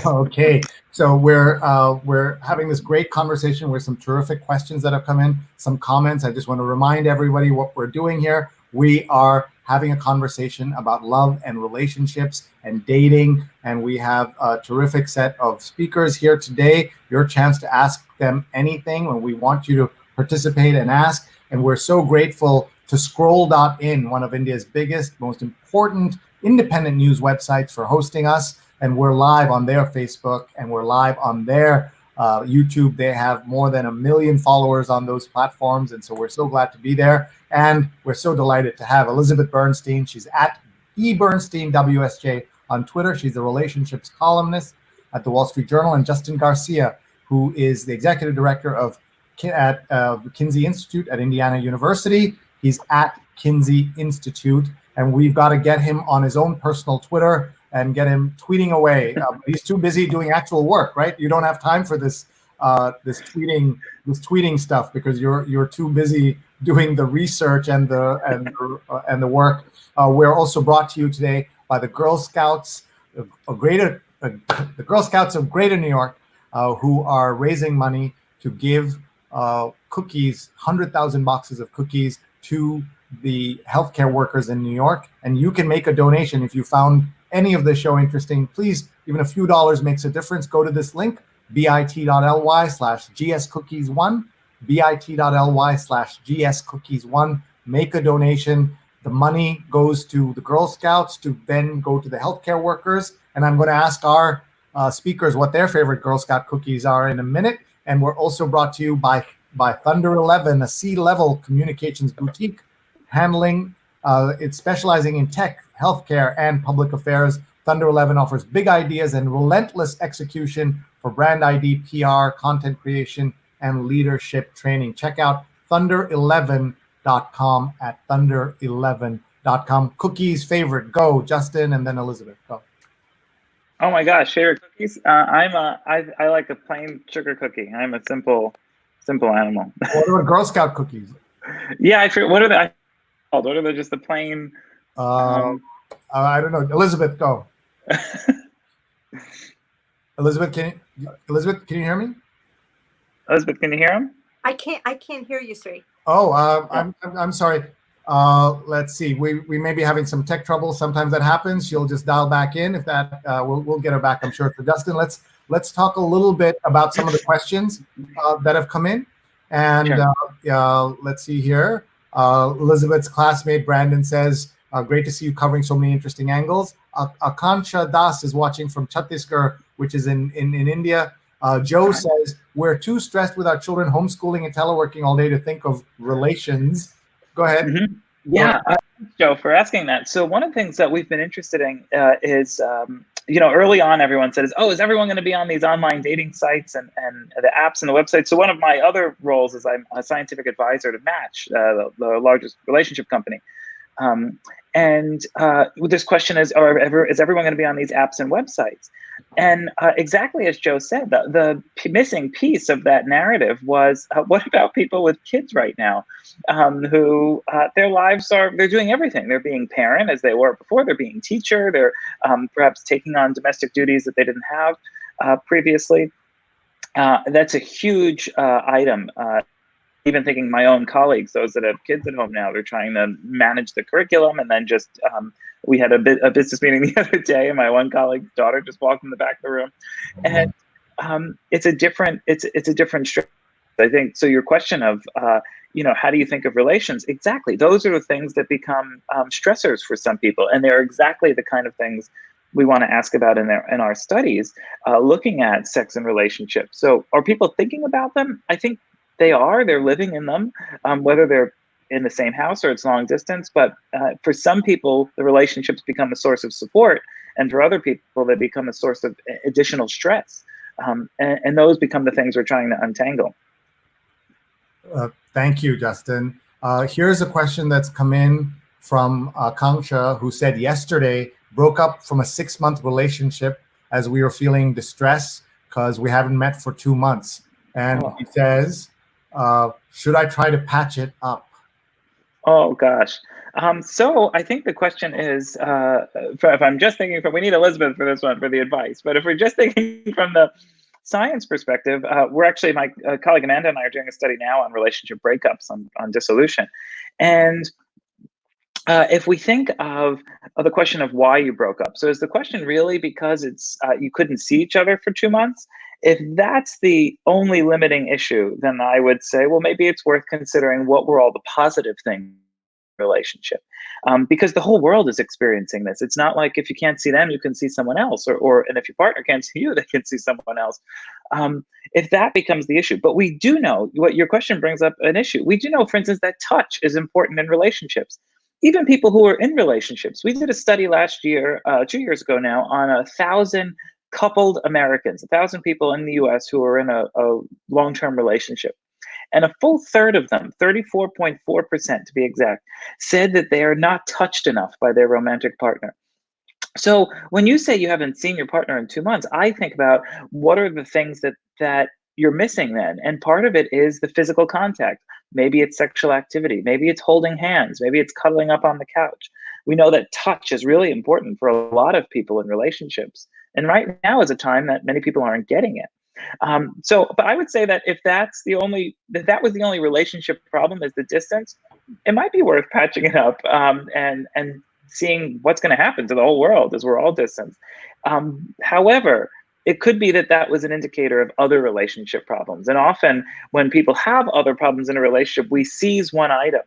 Okay, so we're having this great conversation with some terrific questions that have come in, some comments. I just want to remind everybody what we're doing here. We are having a conversation about love and relationships and dating, and we have a terrific set of speakers here today. Your chance to ask them anything, and we want you to participate and ask. And we're so grateful to Scroll.in, one of India's biggest, most important independent news websites, for hosting us. And we're live on their Facebook and we're live on their YouTube. They have more than 1 million followers on those platforms. And so we're so glad to be there. And we're so delighted to have Elizabeth Bernstein. She's at eBernsteinWSJ on Twitter. She's a relationships columnist at the Wall Street Journal. And Justin Garcia, who is the executive director of the Kinsey Institute at Indiana University. He's at Kinsey Institute. And we've got to get him on his own personal Twitter and get him tweeting away. He's too busy doing actual work, right? You don't have time for this tweeting stuff because you're too busy doing the research and the work. We're also brought to you today by the Girl Scouts of Greater New York, who are raising money to give cookies, 100,000 boxes of cookies to the healthcare workers in New York. And you can make a donation if you found any of the show interesting. Please, even a few dollars makes a difference. Go to this link, bit.ly/gscookies1, bit.ly/gscookies1. Make a donation. The money goes to the Girl Scouts to then go to the healthcare workers. And I'm going to ask our speakers what their favorite Girl Scout cookies are in a minute. And we're also brought to you by Thunder 11, a C-level communications boutique handling. It's specializing in tech, healthcare, and public affairs. Thunder 11 offers big ideas and relentless execution for brand ID, PR, content creation, and leadership training. Check out thunder11.com at thunder11.com. Cookies favorite, go, Justin, and then Elizabeth, go. Oh my gosh, favorite cookies? I like a plain sugar cookie. I'm a simple animal. What about Girl Scout cookies? Yeah, I forget, what are they called? What are they, just the plain? I don't know. Elizabeth, go. Elizabeth, can you hear me? Elizabeth, can you hear him? I can't hear you, Sree. Oh, I'm sorry. Let's see. We may be having some tech trouble. Sometimes that happens. She'll just dial back in. If that, we'll get her back, I'm sure. For Justin, let's talk a little bit about some of the questions that have come in. And sure. Let's see here. Elizabeth's classmate Brandon says, "Great to see you covering so many interesting angles." Akansha Das is watching from Chhattisgarh, which is in India. Joe says, "We're too stressed with our children homeschooling and teleworking all day to think of relations." Go ahead. Mm-hmm. Yeah, Joe, for asking that. So one of the things that we've been interested in is, early on, everyone says, "Oh, is everyone going to be on these online dating sites and the apps and the websites?" So one of my other roles is I'm a scientific advisor to Match, the largest relationship company. This question is, is everyone going to be on these apps and websites? And exactly as Joe said, the missing piece of that narrative was, what about people with kids right now who their lives they're doing everything. They're being parent as they were before. They're being teacher. They're perhaps taking on domestic duties that they didn't have previously. That's a huge item. Even thinking my own colleagues, those that have kids at home now, they're trying to manage the curriculum. And then just, we had a business meeting the other day, and my one colleague's daughter just walked in the back of the room. And it's a different strategy. I think, so your question of, how do you think of relations? Exactly. Those are the things that become stressors for some people. And they're exactly the kind of things we want to ask about in our studies, looking at sex and relationships. So are people thinking about them? I think they're living in them, whether they're in the same house or it's long distance. But for some people, the relationships become a source of support. And for other people, they become a source of additional stress. And those become the things we're trying to untangle. Thank you, Justin. Here's a question that's come in from Kangsha, who said yesterday, broke up from a 6-month relationship as we were feeling distress because we haven't met for 2 months. And he says, should I try to patch it up? Oh, gosh. So I think the question is, if I'm just thinking we need Elizabeth for this one, for the advice. But if we're just thinking from the science perspective, we're actually, my colleague Amanda and I are doing a study now on relationship breakups, on dissolution. And if we think of the question of why you broke up, so is the question really because it's you couldn't see each other for 2 months? If that's the only limiting issue, then I would say, well, maybe it's worth considering what were all the positive things in the relationship, because the whole world is experiencing this. It's not like if you can't see them, you can see someone else, and if your partner can't see you, they can see someone else. If that becomes the issue, but we do know, what your question brings up an issue. We do know, for instance, that touch is important in relationships. Even people who are in relationships. We did a study last year, 2 years ago now, on 1,000 coupled Americans, 1,000 people in the US who are in a long-term relationship. And a full third of them, 34.4% to be exact, said that they are not touched enough by their romantic partner. So when you say you haven't seen your partner in 2 months, I think about what are the things that you're missing then. And part of it is the physical contact. Maybe it's sexual activity. Maybe it's holding hands. Maybe it's cuddling up on the couch. We know that touch is really important for a lot of people in relationships. And right now is a time that many people aren't getting it. But I would say that if that was the only relationship problem is the distance, it might be worth patching it up, and seeing what's going to happen to the whole world as we're all distant. However, it could be that that was an indicator of other relationship problems. And often when people have other problems in a relationship, we seize one item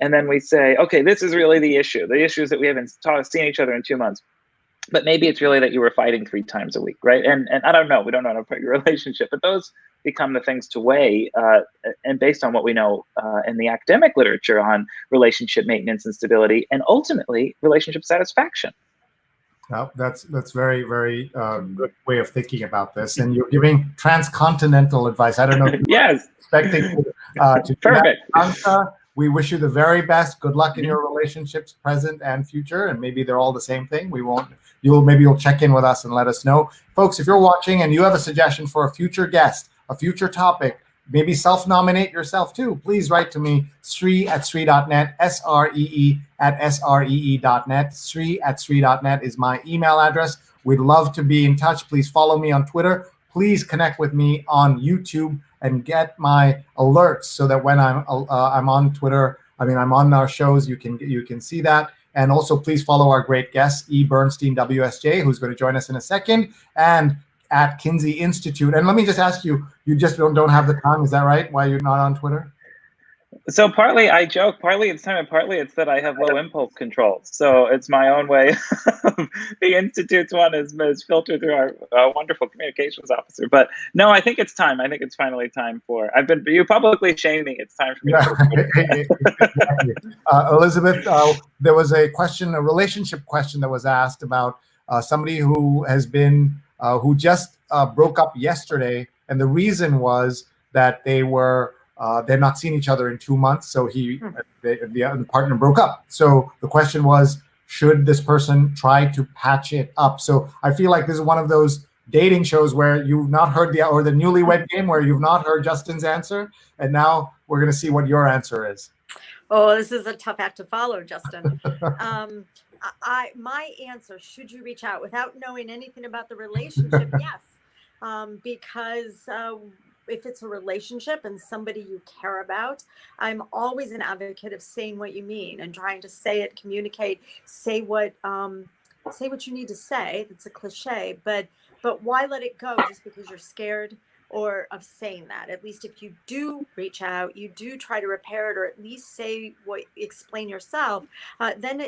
and then we say, okay, this is really the issue. The issue is that we haven't seen each other in 2 months. But maybe it's really that you were fighting 3 times a week, right? And I don't know, we don't know how to put your relationship, but those become the things to weigh. And based on what we know in the academic literature on relationship maintenance and stability, and ultimately relationship satisfaction. Well, that's very, very good way of thinking about this. And you're giving transcontinental advice. I don't know if you yes. were expecting to Perfect. We wish you the very best. Good luck in your relationships, present and future. And maybe they're all the same thing. Maybe you'll check in with us and let us know. Folks, if you're watching and you have a suggestion for a future guest, a future topic, maybe self-nominate yourself too, please write to me, sree@sree.net, sree@sree.net. Sree@sree.net is my email address. We'd love to be in touch. Please follow me on Twitter. Please connect with me on YouTube and get my alerts so that when I'm on Twitter, I'm on our shows, you can see that. And also please follow our great guest, Bernstein, WSJ, who's going to join us in a second, and at Kinsey Institute. And let me just ask you, you just don't have the time, is that right? Why you're not on Twitter? So partly I joke, partly it's time, and partly it's that I have low impulse control. So it's my own way. The Institute's one is filtered through our wonderful communications officer. But no, I think it's time. I think it's finally time for, you publicly shamed me. It's time for me Exactly. Elizabeth, there was a relationship question that was asked about somebody who has been, who just broke up yesterday. And the reason was that they're not seeing each other in 2 months, so the partner broke up. So the question was, should this person try to patch it up? So I feel like this is one of those dating shows where you've not heard the Newlywed Game, where you've not heard Justin's answer, and now we're going to see what your answer is. Oh, this is a tough act to follow, Justin. My answer, should you reach out without knowing anything about the relationship? Yes, because if it's a relationship and somebody you care about, I'm always an advocate of saying what you mean and trying to say it, communicate, say what you need to say. It's a cliche, but why let it go just because you're scared or of saying that? At least if you do reach out, you do try to repair it, or at least explain yourself. Then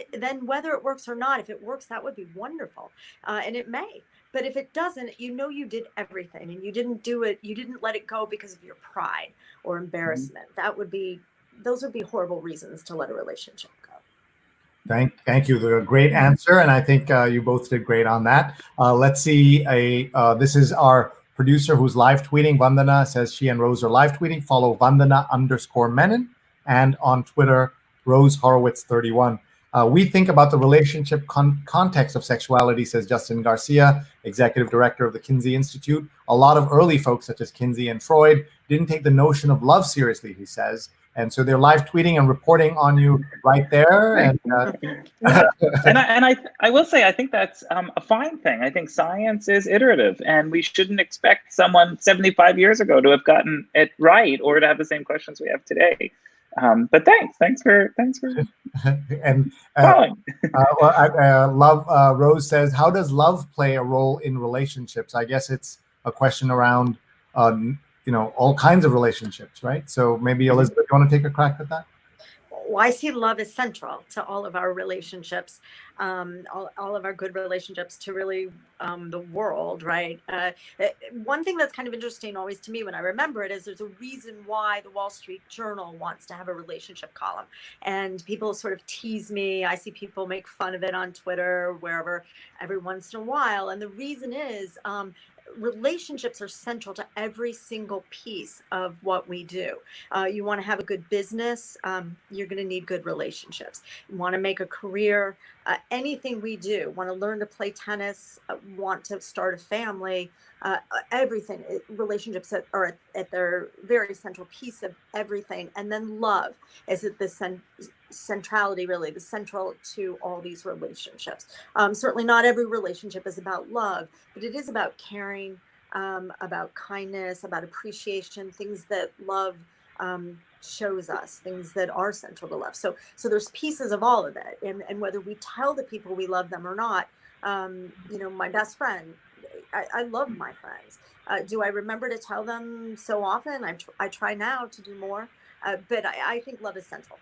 whether it works or not, if it works, that would be wonderful, and it may. But if it doesn't, you did everything, and you didn't do it. You didn't let it go because of your pride or embarrassment. Those would be horrible reasons to let a relationship go. Thank you. A great answer, and I think you both did great on that. Let's see. This is our producer who's live tweeting. Vandana says she and Rose are live tweeting. Follow Vandana_Menon, and on Twitter, Rose Horowitz 31. We think about the relationship context of sexuality, says Justin Garcia, executive director of the Kinsey Institute. A lot of early folks, such as Kinsey and Freud, didn't take the notion of love seriously, he says. And so they're live tweeting and reporting on you right there. And I will say, I think that's a fine thing. I think science is iterative, and we shouldn't expect someone 75 years ago to have gotten it right or to have the same questions we have today. But thanks for and Rose says, how does love play a role in relationships? I guess it's a question around all kinds of relationships, right? So maybe Elizabeth, you want to take a crack at that? Well, I see love as central to all of our relationships, all of our good relationships, to really the world, right? One thing that's kind of interesting always to me when I remember it is there's a reason why the Wall Street Journal wants to have a relationship column. And people sort of tease me. I see people make fun of it on Twitter, wherever, every once in a while. And the reason is relationships are central to every single piece of what we do. You want to have a good business, you're going to need good relationships. You want to make a career, anything we do, want to learn to play tennis, want to start a family, everything, relationships are at their very central piece of everything. And then love is at the centrality, really, the central to all these relationships. Certainly not every relationship is about love, but it is about caring, about kindness, about appreciation, things that love shows us, things that are central to love. So there's pieces of all of it, and whether we tell the people we love them or not. You know, my best friend, I love my friends. Do I remember to tell them so often? I try now to do more, but I think love is central.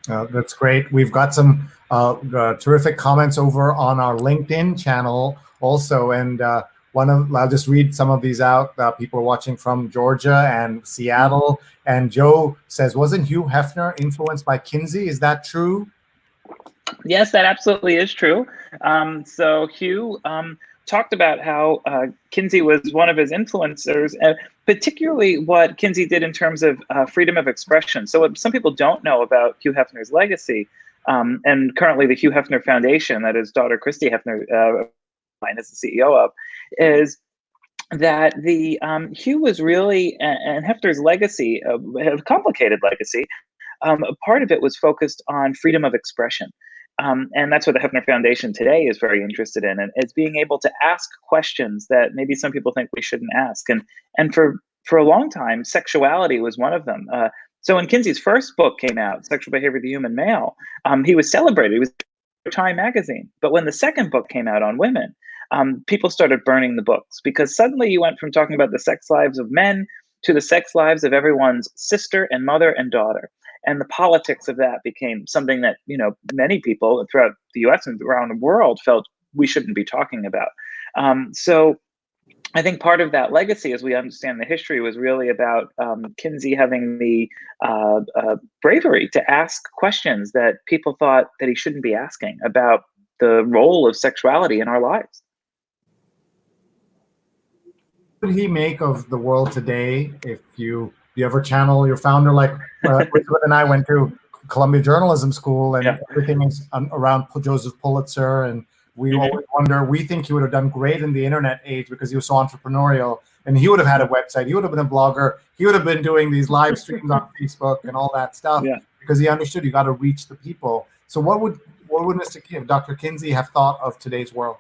That's great. We've got some terrific comments over on our LinkedIn channel also, and I'll just read some of these out. People are watching from Georgia and Seattle, and Joe says, wasn't Hugh Hefner influenced by Kinsey? Is that true? Yes, that absolutely is true. So Hugh talked about how Kinsey was one of his influencers, particularly what Kinsey did in terms of freedom of expression. So what some people don't know about Hugh Hefner's legacy, and currently the Hugh Hefner Foundation, that his daughter Christy Hefner is the CEO of, is that the Hugh was really, and Hefner's legacy, a complicated legacy, part of it was focused on freedom of expression. And that's what the Hefner Foundation today is very interested in, and it's being able to ask questions that maybe some people think we shouldn't ask. And for a long time, sexuality was one of them. So when Kinsey's first book came out, Sexual Behavior of the Human Male, he was celebrated. He was in Time magazine. But when the second book came out on women, people started burning the books, because suddenly you went from talking about the sex lives of men to the sex lives of everyone's sister and mother and daughter. And the politics of that became something that, you know, many people throughout the US and around the world felt we shouldn't be talking about. So I think part of that legacy, as we understand the history, was really about Kinsey having the bravery to ask questions that people thought that he shouldn't be asking about the role of sexuality in our lives. What did he make of the world today? If you ever channel your founder, like Elizabeth and I went to Columbia Journalism School, and everything is around Joseph Pulitzer, and we always wonder, we think he would have done great in the internet age because he was so entrepreneurial, and he would have had a website, he would have been a blogger, he would have been doing these live streams on Facebook and all that stuff, because he understood you got to reach the people. So what would Dr. Kinsey have thought of today's world?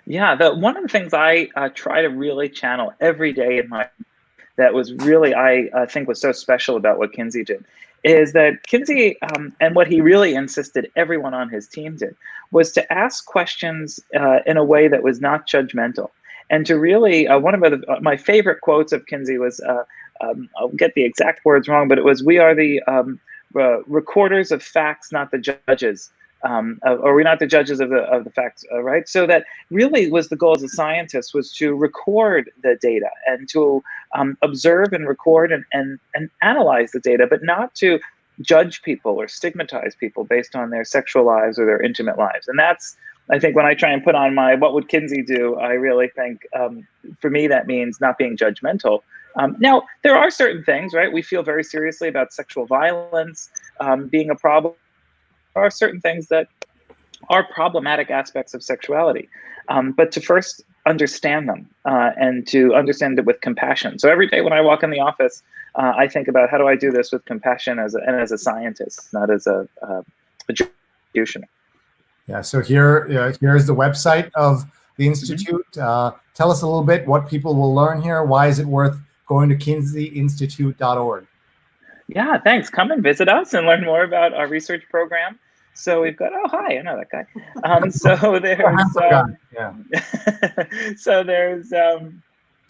Yeah, one of the things I try to really channel every day in my, that was really, I think was so special about what Kinsey did, is that Kinsey, and what he really insisted everyone on his team did, was to ask questions in a way that was not judgmental. And to really, one of my favorite quotes of Kinsey was, I'll get the exact words wrong, but it was, "We are the recorders of facts, not the judges." Or we're not the judges of the facts, right? So that really was the goal as a scientist, was to record the data and to observe and record and analyze the data, but not to judge people or stigmatize people based on their sexual lives or their intimate lives. And that's, I think, when I try and put on my what would Kinsey do, I really think for me that means not being judgmental. Now, there are certain things, right? We feel very seriously about sexual violence being a problem. There are certain things that are problematic aspects of sexuality, but to first understand them and to understand it with compassion. So every day when I walk in the office, I think about, how do I do this with compassion as a scientist, not as a practitioner. Yeah. So here's the website of the Institute. Tell us a little bit what people will learn here. Why is it worth going to kinseyinstitute.org? Yeah, thanks. Come and visit us and learn more about our research program. So we've got, oh, hi, I know that guy. So there's,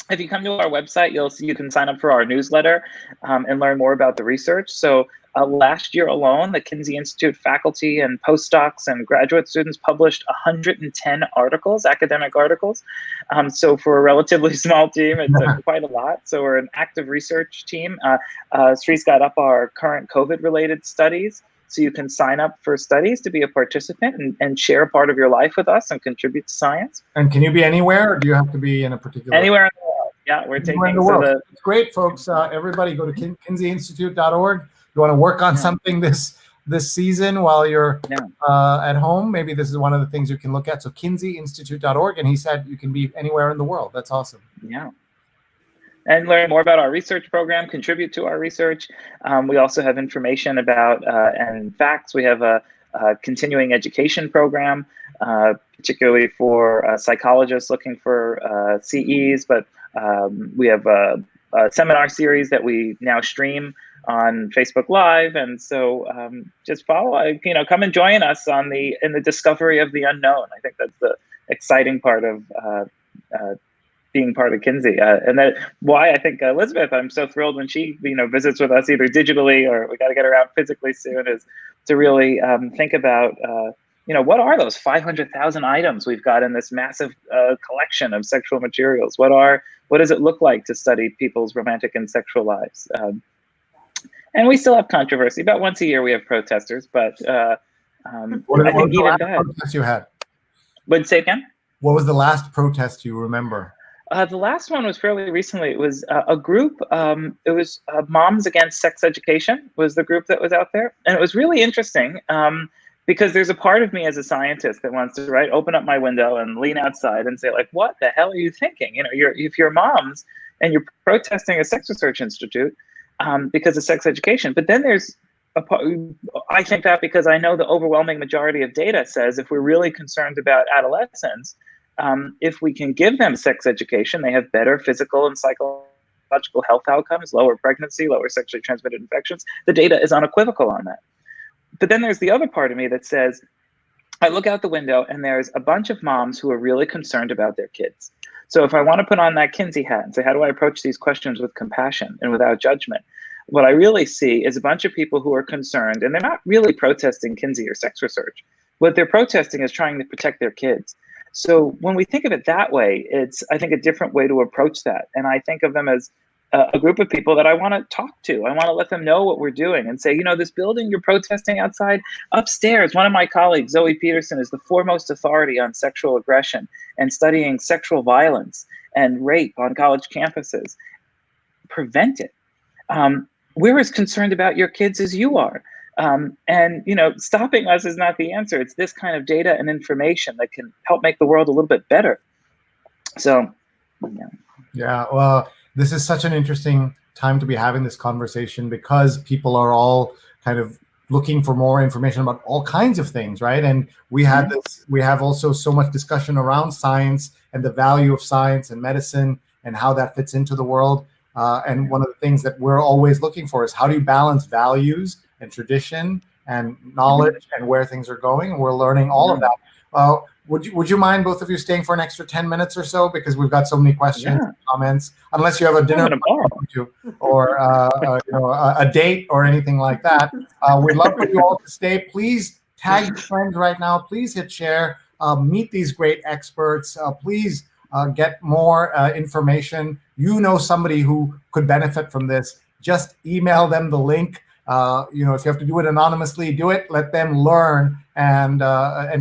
if you come to our website, you can sign up for our newsletter and learn more about the research. So last year alone, the Kinsey Institute faculty and postdocs and graduate students published 110 articles, academic articles. So for a relatively small team, it's quite a lot. So we're an active research team. Sree's got up our current COVID-related studies. So you can sign up for studies to be a participant and share a part of your life with us and contribute to science. And can you be anywhere, or do you have to be in a particular? Anywhere in the world. Yeah, we're taking in the world. It's great, folks. Everybody go to kinseyinstitute.org. You want to work on something this season while you're at home, maybe this is one of the things you can look at. So kinseyinstitute.org, and he said you can be anywhere in the world. That's awesome. Yeah. And learn more about our research program, contribute to our research. We also have information about and facts. We have a continuing education program particularly for psychologists looking for CEs, but we have a seminar series that we now stream on Facebook Live, and so just follow, come and join us in the discovery of the unknown. I think that's the exciting part of being part of Kinsey, and that why I think Elizabeth, I'm so thrilled when she visits with us either digitally or we got to get her out physically soon, is to really think about what are those 500,000 items we've got in this massive collection of sexual materials? What does it look like to study people's romantic and sexual lives? And we still have controversy. About once a year we have protesters, but I think even that. Protest you had? Would say again? What was the last protest you remember? The last one was fairly recently. It was a group. It was Moms Against Sex Education was the group that was out there, and it was really interesting because there's a part of me as a scientist that wants to open up my window and lean outside and say, like, what the hell are you thinking? If you're moms and you're protesting a sex research institute because of sex education, but then there's I think that because I know the overwhelming majority of data says if we're really concerned about adolescents, if we can give them sex education, they have better physical and psychological health outcomes, lower pregnancy, lower sexually transmitted infections. The data is unequivocal on that. But then there's the other part of me that says, I look out the window and there's a bunch of moms who are really concerned about their kids. So if I want to put on that Kinsey hat and say, how do I approach these questions with compassion and without judgment? What I really see is a bunch of people who are concerned, and they're not really protesting Kinsey or sex research. What they're protesting is trying to protect their kids. So when we think of it that way, it's, I think, a different way to approach that. And I think of them as a group of people that I want to talk to. I want to let them know what we're doing and say, this building you're protesting outside, upstairs, one of my colleagues, Zoe Peterson, is the foremost authority on sexual aggression and studying sexual violence and rape on college campuses. Prevent it. We're as concerned about your kids as you are. And stopping us is not the answer. It's this kind of data and information that can help make the world a little bit better. So, yeah, well, this is such an interesting time to be having this conversation because people are all kind of looking for more information about all kinds of things, right? And we have also so much discussion around science and the value of science and medicine and how that fits into the world. And one of the things that we're always looking for is how do you balance values and tradition and knowledge and where things are going. We're learning all of that. Would you mind both of you staying for an extra 10 minutes or so, because we've got so many questions and comments, unless you have a dinner or a date or anything like that. We'd love for you all to stay. Please tag your friends right now. Please hit share. Meet these great experts. Please get more information. Somebody who could benefit from this. Just email them the link. If you have to do it anonymously, do it. Let them learn and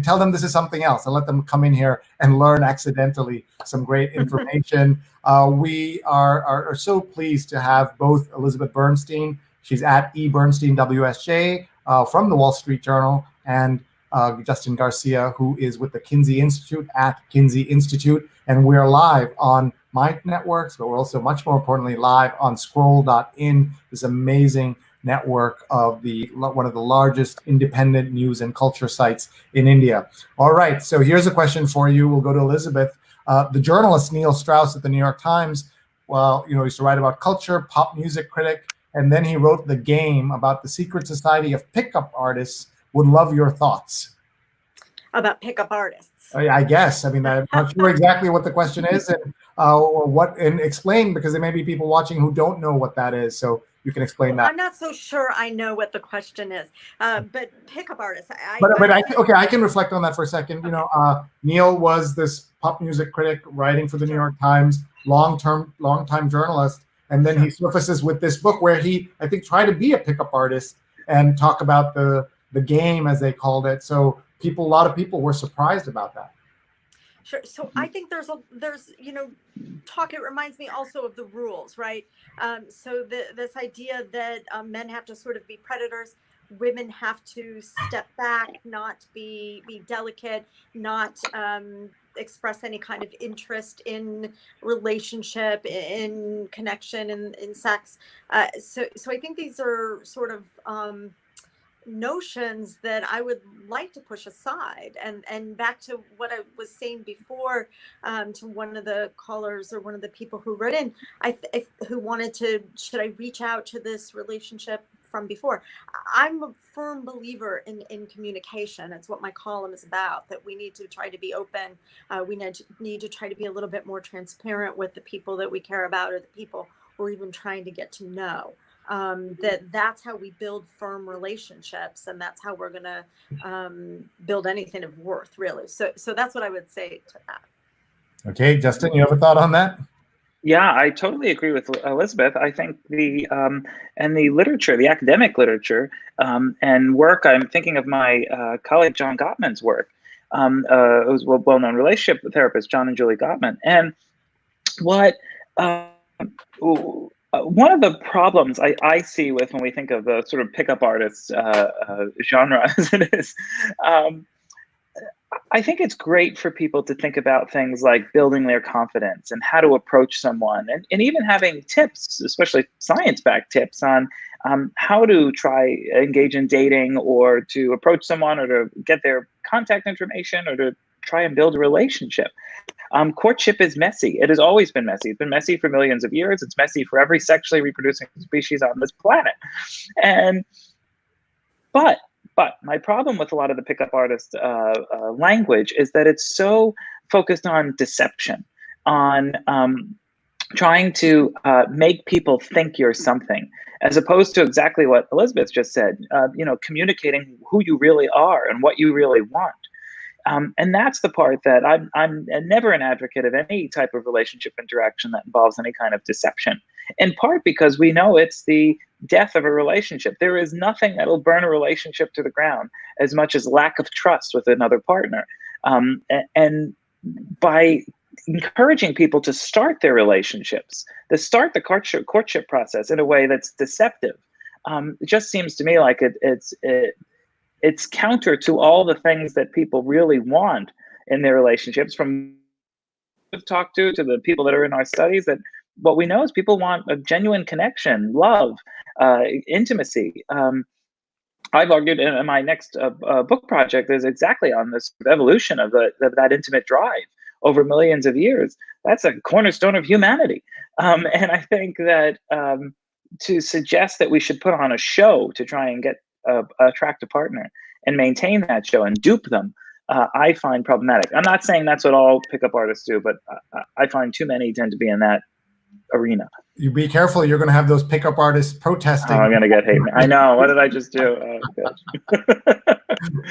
tell them this is something else, and let them come in here and learn accidentally some great information. We are so pleased to have both Elizabeth Bernstein, she's at eBernsteinWSJ from the Wall Street Journal, and Justin Garcia, who is with the Kinsey Institute at Kinsey Institute. And we're live on Mind Networks, but we're also much more importantly live on scroll.in, this amazing network of one of the largest independent news and culture sites in India. All right, so here's a question for you. We'll go to Elizabeth. The journalist Neil Strauss at the New York Times, used to write about culture, pop music critic, and then he wrote The Game about the secret society of pickup artists. Would love your thoughts. About pickup artists. I guess. I mean, I'm not sure exactly what the question is and explain, because there may be people watching who don't know what that is. So you can explain that. I'm not so sure I know what the question is, but pickup artists. I can reflect on that for a second. Neil was this pop music critic writing for the New York Times, long-time journalist, and then he surfaces with this book where he, I think, tried to be a pickup artist and talk about the game, as they called it. So a lot of people were surprised about that. Sure. So I think there's talk. It reminds me also of the rules, right? So this idea that men have to sort of be predators, women have to step back, not be delicate, not express any kind of interest in relationship, in connection, in sex. So I think these are sort of notions that I would like to push aside. And back to what I was saying before, to one of the callers or one of the people who wrote in, who wanted to, should I reach out to this relationship from before? I'm a firm believer in communication. It's what my column is about, that we need to try to be open. We need to try to be a little bit more transparent with the people that we care about, or the people we're even trying to get to know. That's how we build firm relationships, and that's how we're going to build anything of worth, really. So that's what I would say to that. Okay, Justin, you have a thought on that? Yeah, I totally agree with Elizabeth. I think the and the literature, the academic literature, and work. I'm thinking of my colleague John Gottman's work, who's a well-known relationship therapist, John and Julie Gottman. And what one of the problems I see with when we think of the sort of pickup artist genre as it is, I think it's great for people to think about things like building their confidence and how to approach someone, and even having tips, especially science-backed tips on how to try engage in dating, or to approach someone, or to get their contact information, or to try and build a relationship. Courtship is messy. It has always been messy. It's been messy for millions of years. It's messy for every sexually reproducing species on this planet. And but my problem with a lot of the pickup artist language is that it's so focused on deception, on trying to make people think you're something, as opposed to exactly what Elizabeth just said. Communicating who you really are and what you really want. And that's the part that I'm never an advocate of any type of relationship interaction that involves any kind of deception, in part because we know it's the death of a relationship. There is nothing that'll burn a relationship to the ground as much as lack of trust with another partner. And by encouraging people to start their relationships, to start the courtship process in a way that's deceptive, it just seems to me like it's counter to all the things that people really want in their relationships, from we've talked to the people that are in our studies. That what we know is people want a genuine connection, love, intimacy. I've argued in my next book project is exactly on this evolution of that intimate drive over millions of years. That's a cornerstone of humanity. And I think that to suggest that we should put on a show to try and attract a partner and maintain that show and dupe them, I find problematic. I'm not saying that's what all pickup artists do, but I find too many tend to be in that arena. You be careful. You're going to have those pickup artists protesting. Oh, I'm going to get hate. I know. What did I just do? Oh, gosh.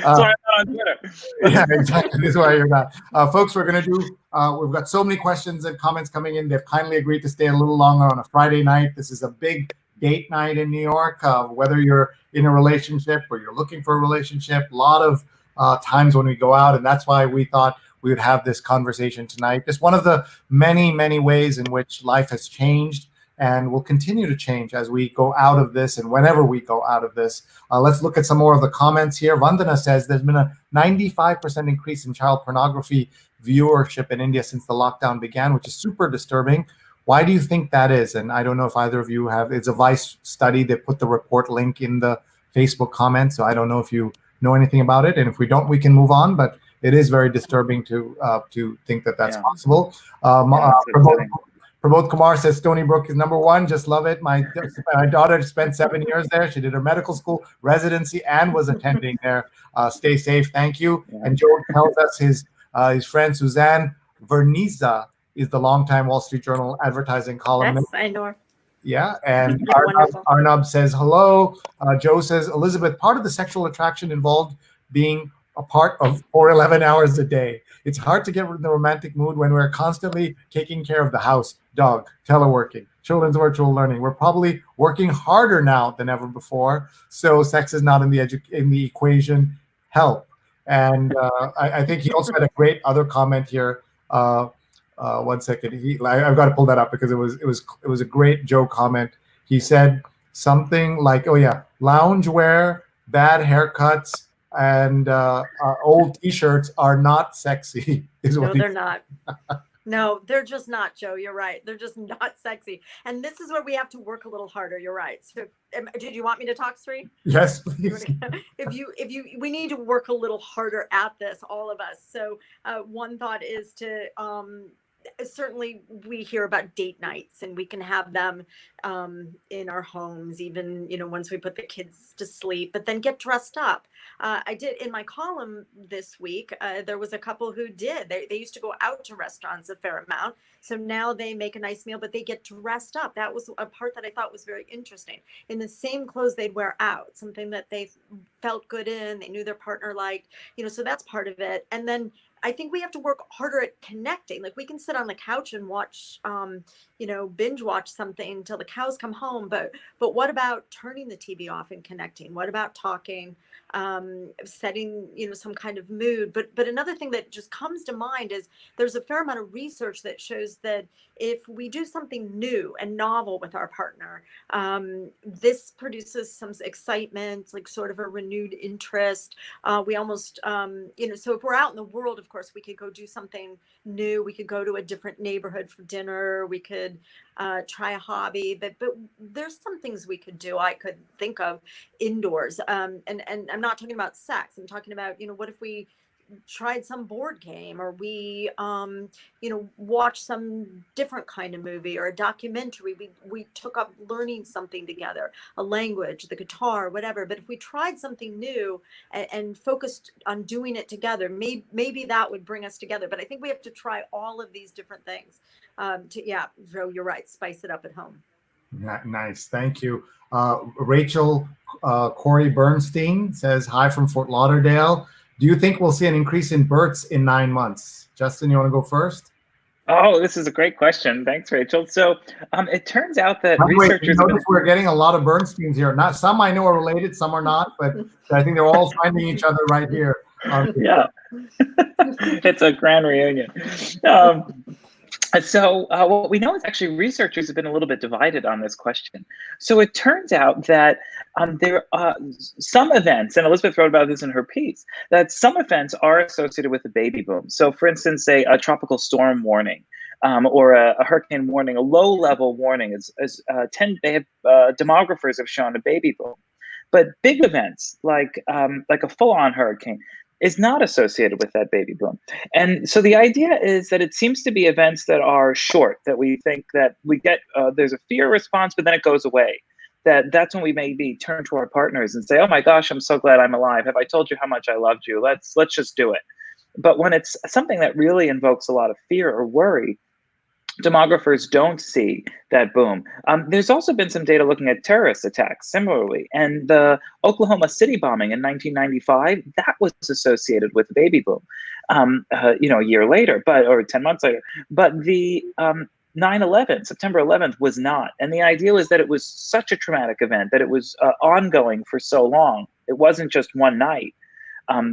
So I'm not on Twitter. Yeah, exactly. This is why you're not. Folks, we're going to do, we've got so many questions and comments coming in. They've kindly agreed to stay a little longer on a Friday night. This is a big date night in New York. Whether you're in a relationship or you're looking for a relationship, a lot of times when we go out, and that's why we thought we would have this conversation tonight. Just one of the many, many ways in which life has changed and will continue to change as we go out of this, and whenever we go out of this. Let's look at some more of the comments here. Vandana says there's been a 95% increase in child pornography viewership in India since the lockdown began, which is super disturbing. Why do you think that is? And I don't know if either of you have. It's a Vice study. They put the report link in the Facebook comments, so I don't know if you know anything about it. And if we don't, we can move on. But it is very disturbing to think that that's possible. Pramod Kumar says Stony Brook is #1. Just love it. My daughter spent 7 years there. She did her medical school, residency, and was attending there. Stay safe. Thank you. Yeah. And Joe tells us his friend Suzanne Verniza is the longtime Wall Street Journal advertising columnist. Yes, I know her. Yeah, and Arnab says hello. Joe says, Elizabeth, part of the sexual attraction involved being a part of for 11 hours a day. It's hard to get in the romantic mood when we're constantly taking care of the house, dog, teleworking, children's virtual learning. We're probably working harder now than ever before, so sex is not in the equation. Help. And I think he also had a great other comment here. 1 second. I've got to pull that up because it was a great Joe comment. He said something like, "Oh yeah, loungewear, bad haircuts, and old T-shirts are not sexy." No, they're not. No, they're just not, Joe. You're right. They're just not sexy. And this is where we have to work a little harder. You're right. So, did you want me to talk, Sree? Yes, please. We need to work a little harder at this, all of us. So, one thought is to, certainly we hear about date nights, and we can have them in our homes, even, once we put the kids to sleep, but then get dressed up. I did in my column this week, there was a couple who did, they used to go out to restaurants a fair amount. So now they make a nice meal, but they get dressed up. That was a part that I thought was very interesting. In the same clothes they'd wear out, something that they felt good in, they knew their partner liked, so that's part of it. And then I think we have to work harder at connecting. Like, we can sit on the couch and watch, binge watch something until the cows come home. But what about turning the TV off and connecting? What about talking, setting, some kind of mood? But another thing that just comes to mind is there's a fair amount of research that shows that if we do something new and novel with our partner, this produces some excitement, like sort of a renewed interest. We almost, so if we're out in the world, of course, we could go do something new. We could go to a different neighborhood for dinner. We could try a hobby. But there's some things we could do, I could think of, indoors. And I'm not talking about sex. I'm talking about, what if we tried some board game, or we watch some different kind of movie or a documentary. We took up learning something together, a language, the guitar, whatever. But if we tried something new and focused on doing it together, maybe that would bring us together. But I think we have to try all of these different things Joe, you're right, spice it up at home. Nice, thank you. Rachel Corey Bernstein says hi from Fort Lauderdale. Do you think we'll see an increase in births in 9 months? Justin, you want to go first? Oh, this is a great question. Thanks, Rachel. So it turns out that researchers... We're getting a lot of Bernsteins here. Not some I know are related, some are not, but I think they're all finding each other right here. Yeah, it's a grand reunion. So what we know is actually researchers have been a little bit divided on this question. So it turns out that there are some events, and Elizabeth wrote about this in her piece, that some events are associated with a baby boom. So for instance, say a tropical storm warning, or a hurricane warning, a low-level warning, demographers have shown a baby boom. But big events like a full-on hurricane is not associated with that baby boom. And so the idea is that it seems to be events that are short, that we think that we get, there's a fear response, but then it goes away. That's when we maybe turn to our partners and say, oh my gosh, I'm so glad I'm alive. Have I told you how much I loved you? Let's just do it. But when it's something that really invokes a lot of fear or worry, demographers don't see that boom. There's also been some data looking at terrorist attacks similarly. And the Oklahoma City bombing in 1995, that was associated with the baby boom, a year later, or 10 months later. But the 9/11, September 11th, was not. And the idea was that it was such a traumatic event, that it was ongoing for so long. It wasn't just one night.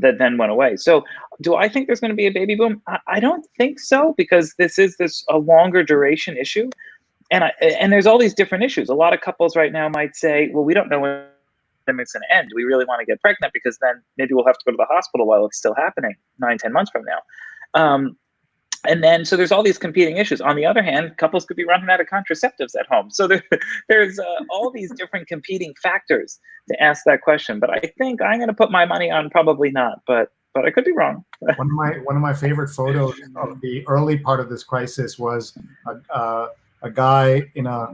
That then went away. So do I think there's going to be a baby boom? I don't think so, because this is a longer duration issue. And there's all these different issues. A lot of couples right now might say, well, we don't know when it's going to end. Do we really want to get pregnant? Because then maybe we'll have to go to the hospital while it's still happening 9-10 months from now. And then, so there's all these competing issues. On the other hand, couples could be running out of contraceptives at home. So there's all these different competing factors to ask that question. But I think I'm going to put my money on probably not, but I could be wrong. One of my favorite photos of the early part of this crisis was a guy in a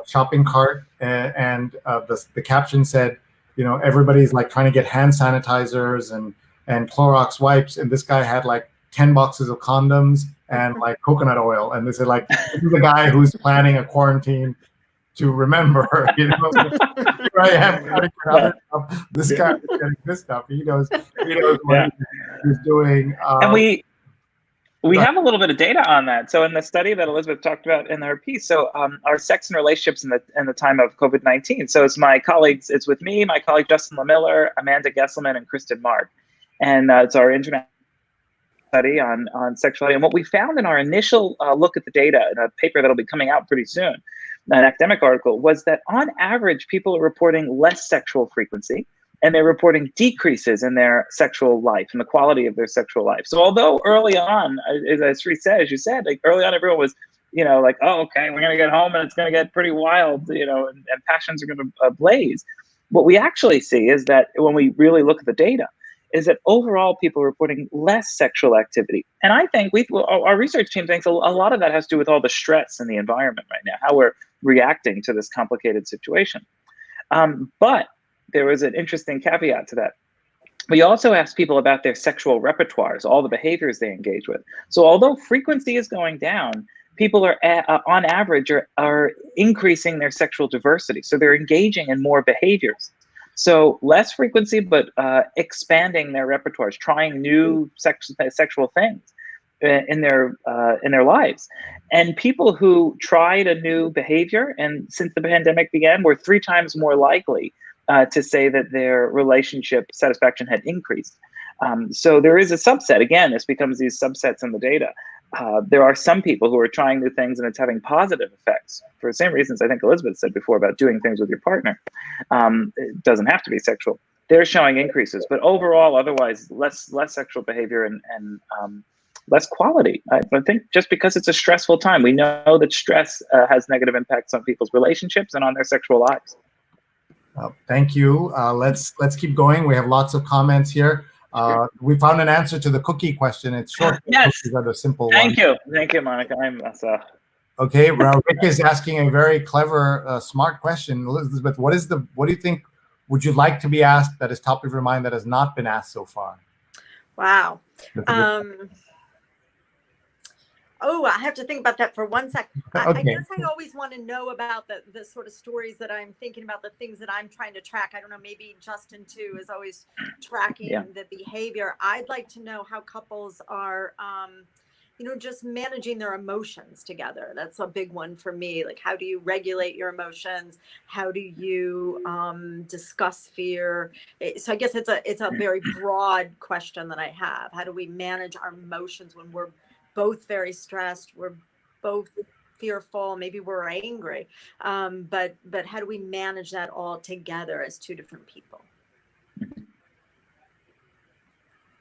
shopping cart, and the caption said, everybody's like trying to get hand sanitizers and Clorox wipes, and this guy had like 10 boxes of condoms and like coconut oil. And they said, like, this is the guy who's planning a quarantine to remember, Here I am getting other stuff. This guy is getting this stuff. He knows what he's doing. And we have a little bit of data on that. So in the study that Elizabeth talked about in her piece, so our sex and relationships in the time of COVID-19. So it's my colleagues, it's with me, my colleague Justin LaMiller, Amanda Gesselman, and Kristen Mark. And it's our international study on sexuality. And what we found in our initial look at the data in a paper that'll be coming out pretty soon, an academic article, was that on average, people are reporting less sexual frequency and they're reporting decreases in their sexual life and the quality of their sexual life. So although early on, as Sree said, as you said, like early on, everyone was, like, oh, okay, we're gonna get home and it's gonna get pretty wild, and passions are gonna blaze. What we actually see is that when we really look at the data, is that overall people are reporting less sexual activity. And I think our research team thinks a lot of that has to do with all the stress in the environment right now, how we're reacting to this complicated situation. But there was an interesting caveat to that. We also asked people about their sexual repertoires, all the behaviors they engage with. So although frequency is going down, people are on average are increasing their sexual diversity. So they're engaging in more behaviors. So less frequency, but expanding their repertoires, trying new sexual things in their lives. And people who tried a new behavior and since the pandemic began were 3 times more likely to say that their relationship satisfaction had increased. So there is a subset. Again, this becomes these subsets in the data. There are some people who are trying new things and it's having positive effects for the same reasons I think Elizabeth said before about doing things with your partner. It doesn't have to be sexual. They're showing increases, but overall, otherwise, less sexual behavior and less quality. I think just because it's a stressful time, we know that stress has negative impacts on people's relationships and on their sexual lives. Thank you. Let's keep going. We have lots of comments here. We found an answer to the cookie question. It's short. Yes. Cookies are the simple Thank one. you, Monica. Okay, well, Rick is asking a very clever, smart question. Elizabeth, what do you think would you like to be asked that is top of your mind that has not been asked so far? Wow. Oh, I have to think about that for 1 sec. Okay. I guess I always want to know about the sort of stories that I'm thinking about, the things that I'm trying to track. I don't know, maybe Justin too is always tracking the behavior. I'd like to know how couples are, just managing their emotions together. That's a big one for me. Like, how do you regulate your emotions? How do you discuss fear? So I guess it's a very broad question that I have. How do we manage our emotions when we're both very stressed, we're both fearful, maybe we're angry, but how do we manage that all together as 2 different people?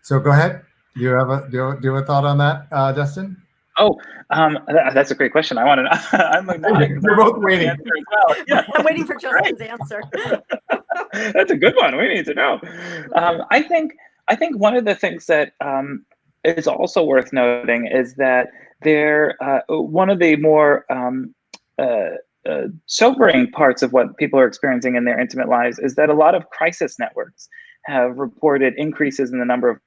So go ahead. Do you have a thought on that, Justin? Oh, that's a great question. I want to know. I'm like, you're both waiting. As well. Yeah. I'm waiting for Justin's answer. That's a good one. We need to know. I think one of the things that is also worth noting is that one of the more sobering parts of what people are experiencing in their intimate lives is that a lot of crisis networks have reported increases in the number of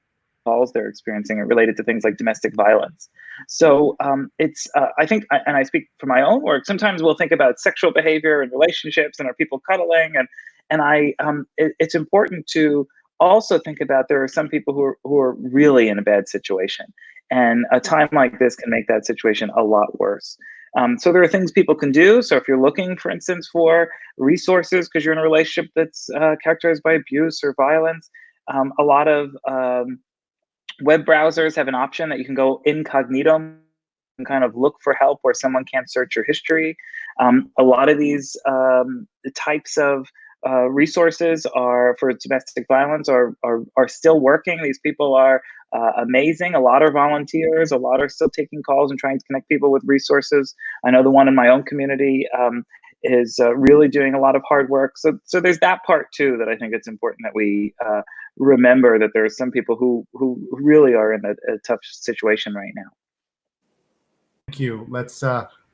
calls they're experiencing related to things like domestic violence. So it's, I think, and I speak for my own work, sometimes we'll think about sexual behavior and relationships and are people cuddling, and it's important to also think about there are some people who are really in a bad situation, and a time like this can make that situation a lot worse. So there are things people can do. So if you're looking, for instance, for resources because you're in a relationship that's characterized by abuse or violence, a lot of web browsers have an option that you can go incognito and kind of look for help where someone can't search your history. A lot of these types of resources are for domestic violence are still working. These people are amazing. A lot are volunteers. A lot are still taking calls and trying to connect people with resources. I know the one in my own community is really doing a lot of hard work. So there's that part too that I think it's important that we remember that there are some people who really are in a tough situation right now. Thank you. Let's.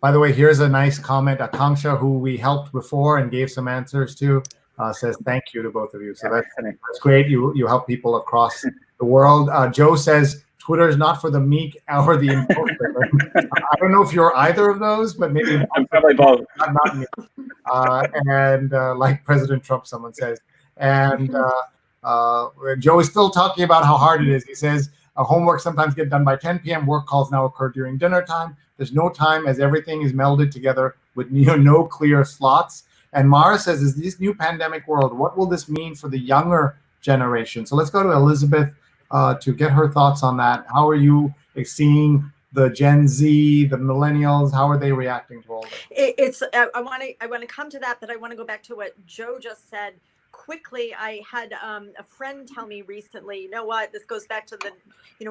By the way, here's a nice comment. Akanksha, who we helped before and gave some answers to, says thank you to both of you. So that's great. You help people across the world. Joe says Twitter is not for the meek or the impulsive. I don't know if you're either of those, but maybe I'm probably both. Not me. And like President Trump, someone says. And Joe is still talking about how hard it is. He says homework sometimes get done by 10 p.m. Work calls now occur during dinner time. There's no time as everything is melded together with no clear slots. And Mara says, is this new pandemic world, what will this mean for the younger generation? So let's go to Elizabeth to get her thoughts on that. How are you seeing the Gen Z, the millennials? How are they reacting to all this? I want to come to that, but I want to go back to what Joe just said. quickly, I had a friend tell me recently, you know what, this goes back to the,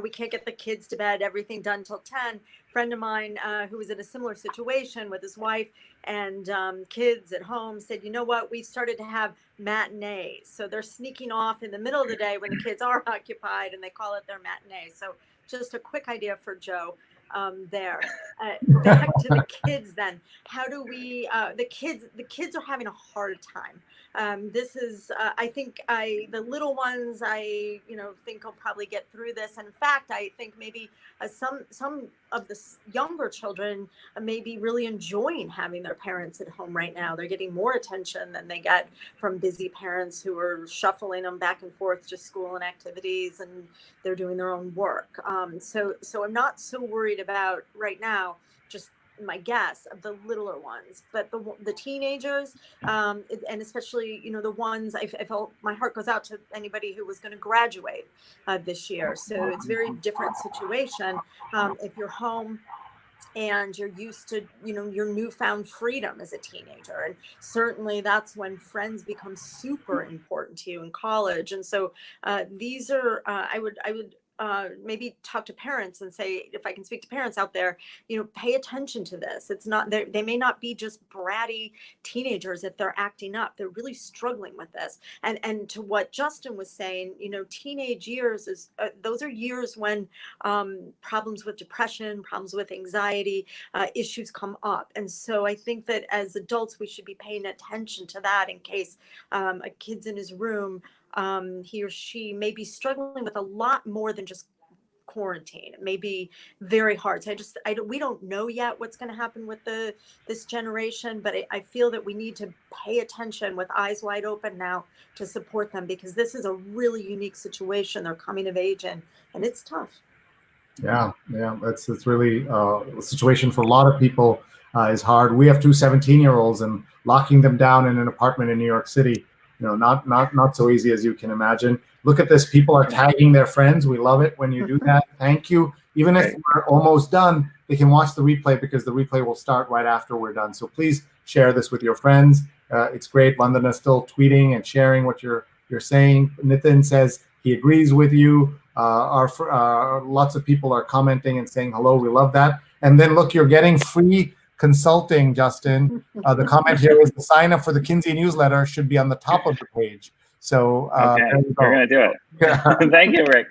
we can't get the kids to bed, everything done till 10. Friend of mine who was in a similar situation with his wife and kids at home said, you know what, we started to have matinees. So they're sneaking off in the middle of the day when the kids are occupied, and they call it their matinee. So just a quick idea for Joe there. Back to the kids then. How do we, the kids are having a hard time. This is, I think the little ones, I, think will probably get through this. In fact, I think maybe some of the younger children may be really enjoying having their parents at home right now. They're getting more attention than they get from busy parents who are shuffling them back and forth to school and activities, and they're doing their own work. So I'm not so worried about right now, just my guess of the littler ones, but the teenagers, and especially, the ones I felt my heart goes out to anybody who was going to graduate this year. So it's a very different situation. If you're home and you're used to, your newfound freedom as a teenager. And certainly that's when friends become super important to you in college. And so these are, I would maybe talk to parents and say, if I can speak to parents out there, pay attention to this. It's not, they may not be just bratty teenagers if they're acting up. They're really struggling with this. And to what Justin was saying, teenage years is, those are years when problems with depression, problems with anxiety, issues come up. And so I think that as adults, we should be paying attention to that in case a kid's in his room, he or she may be struggling with a lot more than just quarantine. It may be very hard. So we don't know yet what's going to happen with this generation, but I feel that we need to pay attention with eyes wide open now to support them, because this is a really unique situation they're coming of age in, and it's tough. Yeah, it's really the situation for a lot of people is hard. We have two 17-year-olds, and locking them down in an apartment in New York City, not so easy as you can imagine. Look at this. People are tagging their friends. We love it when you do that. Thank you. Even if we're almost done, they can watch the replay, because the replay will start right after we're done. So please share this with your friends. It's great. London is still tweeting and sharing what you're saying. Nitin says he agrees with you. Lots of people are commenting and saying hello. We love that. And then look, you're getting free consulting, Justin. The comment here is the sign up for the Kinsey newsletter should be on the top of the page. So okay, there you go. We're gonna do it. Yeah. Thank you, Rick.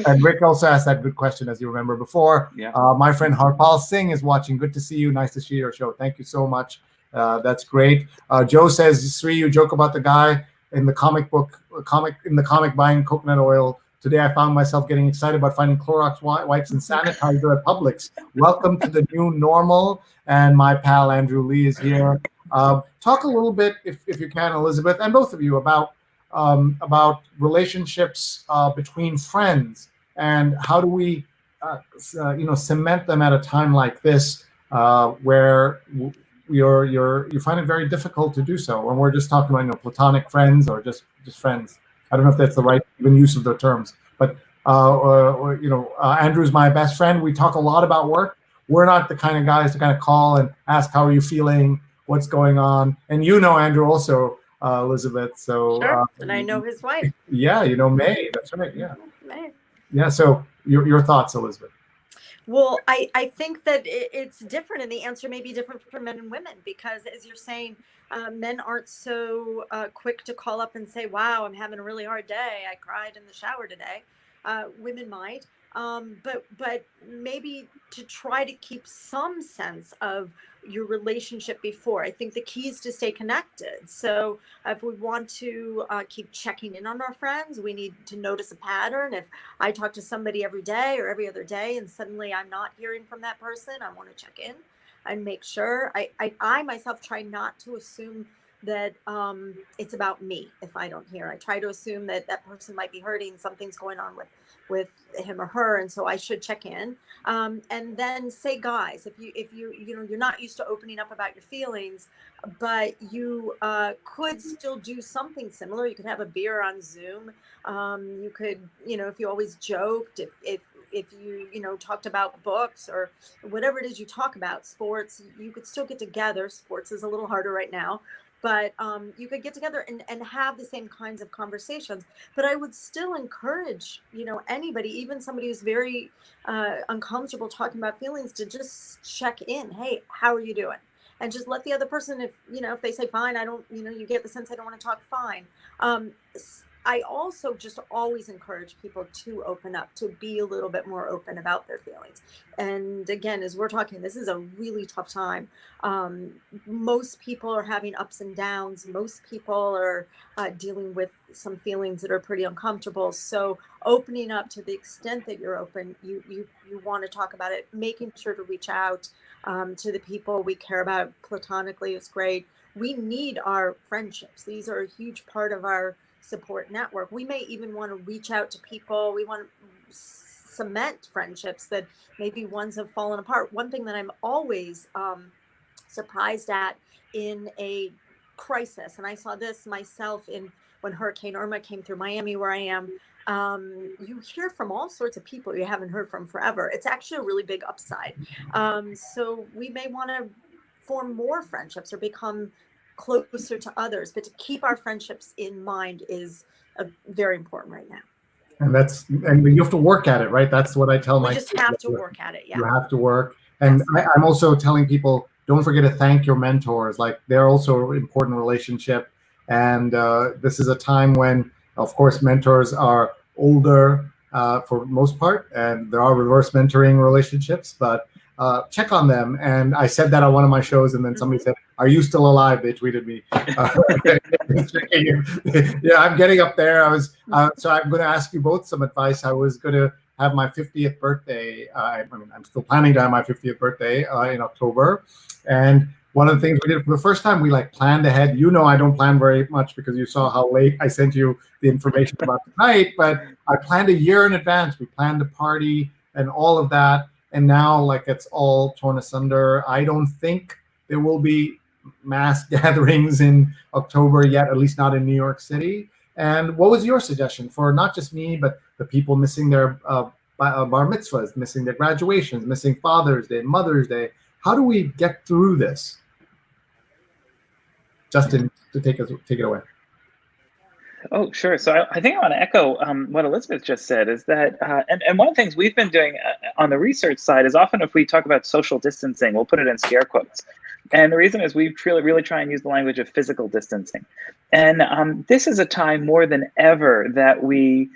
And Rick also asked that good question, as you remember before. Yeah. My friend Harpal Singh is watching. Good to see you. Nice to see your show. Thank you so much. That's great. Joe says, Sree, you joke about the guy in the comic buying coconut oil. Today I found myself getting excited about finding Clorox wipes and sanitizer at Publix. Welcome to the new normal. And my pal Andrew Lee is here. Talk a little bit, if you can, Elizabeth, and both of you, about relationships between friends, and how do we cement them at a time like this, where you find it very difficult to do so. When we're just talking about platonic friends or just friends. I don't know if that's the right even use of the terms, but Andrew's my best friend. We talk a lot about work. We're not the kind of guys to kind of call and ask, how are you feeling? What's going on? And Andrew also, Elizabeth. So sure. And I know his wife. Yeah, May. That's right. Yeah. May. Yeah. So your thoughts, Elizabeth? Well, I think that it's different, and the answer may be different for men and women, because as you're saying, men aren't so quick to call up and say, wow, I'm having a really hard day. I cried in the shower today. Women might, but maybe to try to keep some sense of your relationship before. I think the key is to stay connected. So if we want to keep checking in on our friends, we need to notice a pattern. If I talk to somebody every day or every other day and suddenly I'm not hearing from that person, I want to check in and make sure. I myself try not to assume that it's about me if I don't hear. I try to assume that that person might be hurting, something's going on with him or her, and so I should check in. And then say, guys, if you're not used to opening up about your feelings, but you could still do something similar. You could have a beer on Zoom. You could, if you always joked, if you talked about books or whatever it is you talk about, sports, you could still get together. Sports is a little harder right now. but you could get together and have the same kinds of conversations. But I would still encourage, anybody, even somebody who's very uncomfortable talking about feelings, to just check in. Hey, how are you doing? And just let the other person, if they say fine, I don't, you get the sense I don't want to talk, fine. I also just always encourage people to open up, to be a little bit more open about their feelings. And again, as we're talking, this is a really tough time. Most people are having ups and downs. Most people are dealing with some feelings that are pretty uncomfortable. So opening up to the extent that you're open, you want to talk about it, making sure to reach out to the people we care about platonically is great. We need our friendships. These are a huge part of our support network. We may even want to reach out to people. We want to cement friendships that maybe ones have fallen apart. One thing that I'm always surprised at in a crisis, and I saw this myself when Hurricane Irma came through Miami, where I am, you hear from all sorts of people you haven't heard from forever. It's actually a really big upside. So we may want to form more friendships or become closer to others, but to keep our friendships in mind is very important right now. And you have to work at it, right? That's what I tell my kids. We just have to work at it. Yeah, you have to work. And yes. I'm also telling people, don't forget to thank your mentors. Like, they're also an important relationship. And this is a time when, of course, mentors are older for most part, and there are reverse mentoring relationships, but check on them. And I said that on one of my shows, and then somebody said, "Are you still alive?" They tweeted me. Yeah, I'm getting up there. So I'm going to ask you both some advice. I was going to have my 50th birthday. I'm still planning to have my 50th birthday in October. And one of the things we did for the first time, we planned ahead. I don't plan very much because you saw how late I sent you the information about tonight, but I planned a year in advance. We planned a party and all of that. And now, it's all torn asunder. I don't think there will be mass gatherings in October yet, at least not in New York City. And what was your suggestion for not just me, but the people missing their bar mitzvahs, missing their graduations, missing Father's Day, Mother's Day? How do we get through this? Justin, to take it away. Oh, sure. So I think I want to echo what Elizabeth just said, is that, and one of the things we've been doing on the research side is often if we talk about social distancing, we'll put it in scare quotes. And the reason is we really try and use the language of physical distancing. And this is a time more than ever that we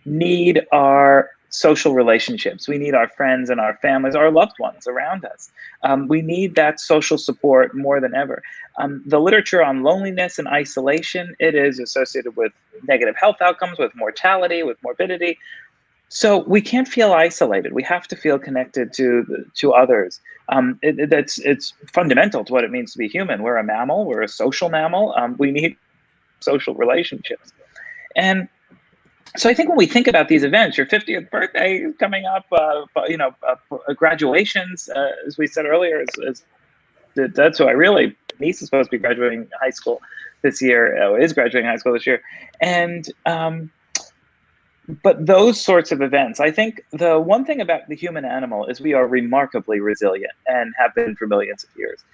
need our social relationships. We need our friends and our families, our loved ones around us. We need that social support more than ever. The literature on loneliness and isolation, it is associated with negative health outcomes, with mortality, with morbidity. So we can't feel isolated. We have to feel connected to others. It's fundamental to what it means to be human. We're a mammal. We're a social mammal. We need social relationships. And so I think when we think about these events, your 50th birthday is coming up, graduations, as we said earlier, that's who niece is supposed to be graduating high school this year, is graduating high school this year. And, but those sorts of events, I think the one thing about the human animal is we are remarkably resilient and have been for millions of years.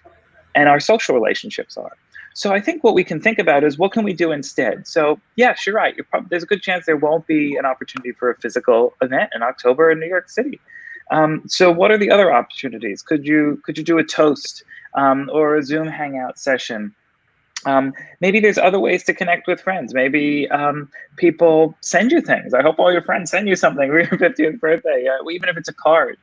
And our social relationships are. So I think what we can think about is what can we do instead? So yes, you're right. There's a good chance there won't be an opportunity for a physical event in October in New York City. So what are the other opportunities? Could you do a toast or a Zoom hangout session? Maybe there's other ways to connect with friends. Maybe people send you things. I hope all your friends send you something for your 50th birthday, even if it's a card.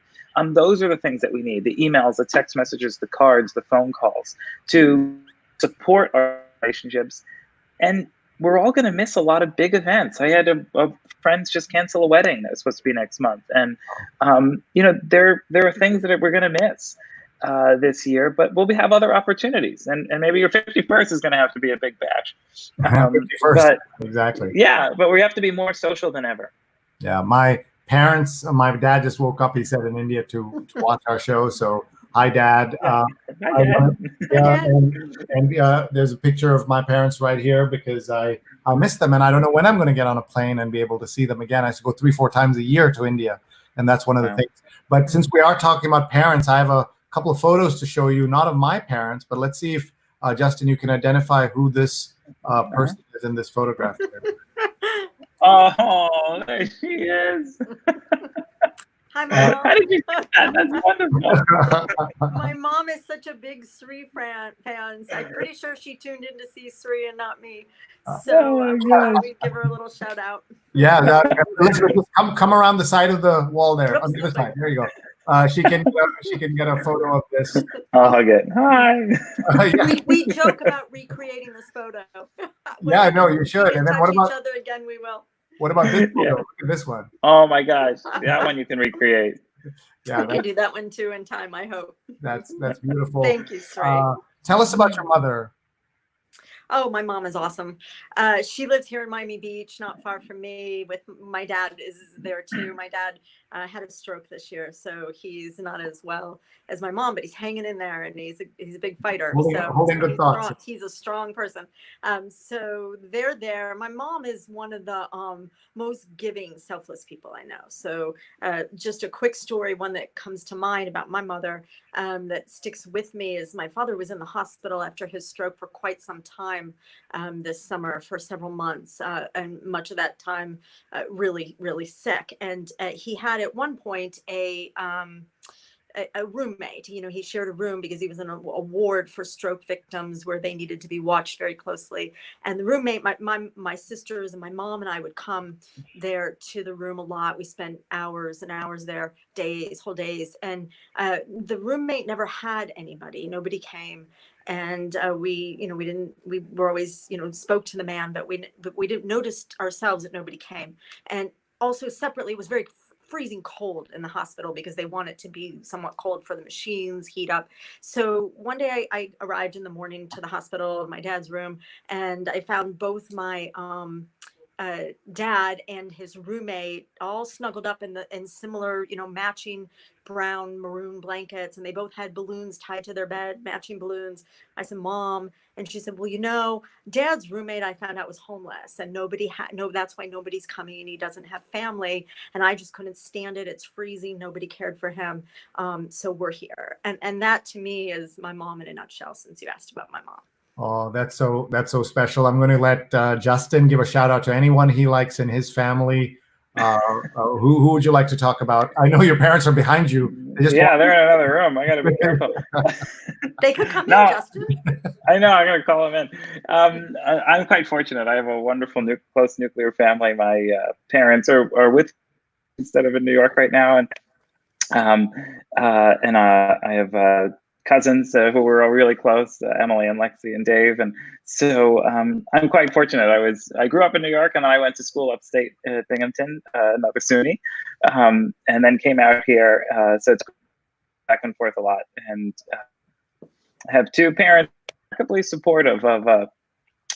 Those are the things that we need: the emails, the text messages, the cards, the phone calls to support our relationships. And we're all going to miss a lot of big events. I had friends just cancel a wedding that was supposed to be next month. And, there are things that we're going to miss this year, but we'll have other opportunities. And maybe your 51st is going to have to be a big bash. 51st, exactly. Yeah, but we have to be more social than ever. Yeah, my dad just woke up, he said, in India to watch our show. So hi, Dad. Hi, Dad. There's a picture of my parents right here because I miss them, and I don't know when I'm going to get on a plane and be able to see them again. I used to go 3-4 times a year to India, and that's one of the things. But since we are talking about parents, I have a couple of photos to show you, not of my parents, but let's see if, Justin, you can identify who this person is in this photograph. Oh, there she is. Hi, Mom. How did you get that? That's wonderful. My mom is such a big Sree fan. So I'm pretty sure she tuned in to see Sree and not me. So we give her a little shout out. Yeah, Elizabeth, come around the side of the wall there. On the other side. There you go. She can get a photo of this. I'll hug it. Hi. Yeah. We joke about recreating this photo. Yeah, no, you should. And then what about each other again? We will. What about this photo? Look at this one. Oh my gosh, that one you can recreate. Yeah, we can do that one too in time, I hope. That's beautiful. Thank you, Sree. Tell us about your mother. Oh, my mom is awesome. She lives here in Miami Beach, not far from me. With my dad is there too. My dad had a stroke this year, so he's not as well as my mom, but he's hanging in there, and he's a big fighter. Holding good thoughts. He's a strong person. So they're there. My mom is one of the most giving, selfless people I know. So just a quick story, one that comes to mind about my mother that sticks with me is my father was in the hospital after his stroke for quite some time this summer for several months, and much of that time really, really sick. And he had at one point a roommate. He shared a room because he was in a ward for stroke victims where they needed to be watched very closely. And the roommate, my sisters and my mom and I would come there to the room a lot. We spent hours and hours there, whole days. And the roommate never had anybody. Nobody came. And we were always, spoke to the man, but we didn't notice ourselves that nobody came. And also separately, it was very freezing cold in the hospital because they want it to be somewhat cold for the machines, heat up. So one day I arrived in the morning to the hospital, my dad's room, and I found both my dad and his roommate all snuggled up in similar, matching brown maroon blankets, and they both had balloons tied to their bed, matching balloons. I said, Mom, and she said, well, Dad's roommate I found out was homeless, and that's why nobody's coming. He doesn't have family, and I just couldn't stand it. It's freezing. Nobody cared for him, so we're here. And that to me is my mom in a nutshell. Since you asked about my mom. Oh, that's so special. I'm going to let Justin give a shout out to anyone he likes in his family. Who would you like to talk about? I know your parents are behind you. They're in another room. I got to be careful. They could come in, Justin. I know. I'm going to call them in. I'm quite fortunate. I have a wonderful, close nuclear family. My parents are with instead of in New York right now, and I have cousins who were all really close, Emily and Lexi and Dave. And so I'm quite fortunate. I grew up in New York, and then I went to school upstate at Binghamton, another SUNY, and then came out here. So it's back and forth a lot. And I have two parents remarkably supportive of an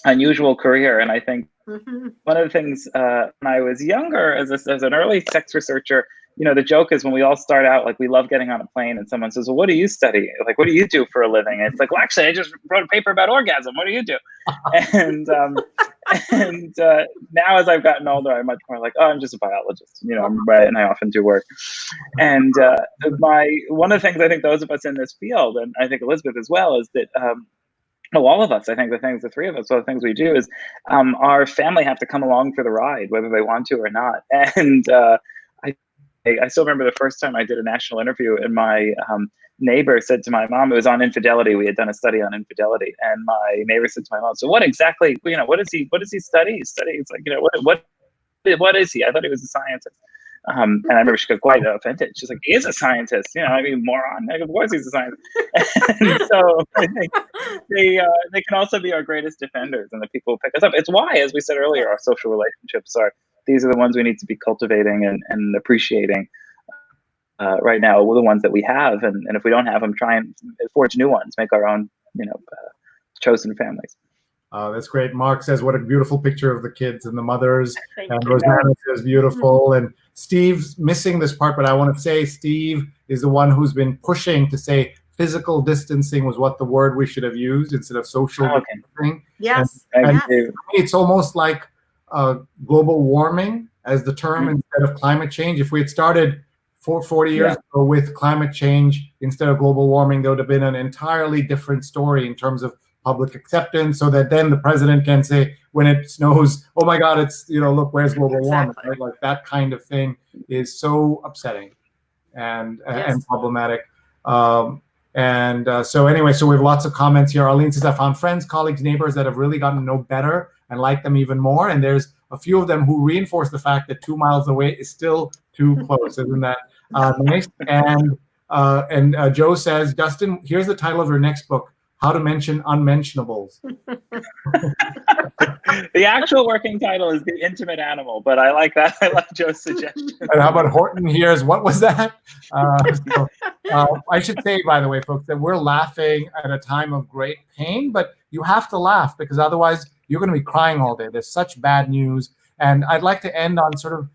unusual career. And I think one of the things when I was younger as an early sex researcher, the joke is when we all start out, like, we love getting on a plane and someone says, well, what do you study? Like, what do you do for a living? And it's like, well, actually, I just wrote a paper about orgasm. What do you do? And now as I've gotten older, I'm much more like, oh, I'm just a biologist, I'm right, and I often do work. And one of the things I think those of us in this field, and I think Elizabeth as well, is that all of us, I think the three of us, the things we do is our family have to come along for the ride, whether they want to or not. And I still remember the first time I did a national interview, and my neighbor said to my mom, it was on infidelity. We had done a study on infidelity, and my neighbor said to my mom, so what exactly, what does he study? It's like, what is he? I thought he was a scientist. And I remember she got quite offended. She's like, he is a scientist, moron. Like, of course he's a scientist. And so I think they can also be our greatest defenders and the people who pick us up. It's why, as we said earlier, our social relationships these are the ones we need to be cultivating and appreciating right now. We're the ones that we have. And if we don't have them, try and forge new ones, make our own, chosen families. That's great. Mark says, what a beautiful picture of the kids and the mothers. And Rosanna says, beautiful. And Steve's missing this part, but I want to say Steve is the one who's been pushing to say physical distancing was what the word we should have used instead of social distancing. Yes. And it's almost like global warming as the term instead of climate change. If we had started 40 years ago with climate change, instead of global warming, there would have been an entirely different story in terms of public acceptance, so that then the president can say, when it snows, oh my God, it's, look, where's global warming, right? Like that kind of thing is so upsetting and problematic. So anyway, so we have lots of comments here. Arlene says, I found friends, colleagues, neighbors that have really gotten to know better and like them even more. And there's a few of them who reinforce the fact that 2 miles away is still too close. Isn't that nice? And Joe says, Justin, here's the title of your next book, How to Mention Unmentionables. The actual working title is The Intimate Animal, but I like that. I like Joe's suggestion. And how about Horton here's, what was that? I should say, by the way, folks, that we're laughing at a time of great pain, but you have to laugh because otherwise you're going to be crying all day. There's such bad news. And I'd like to end on sort of,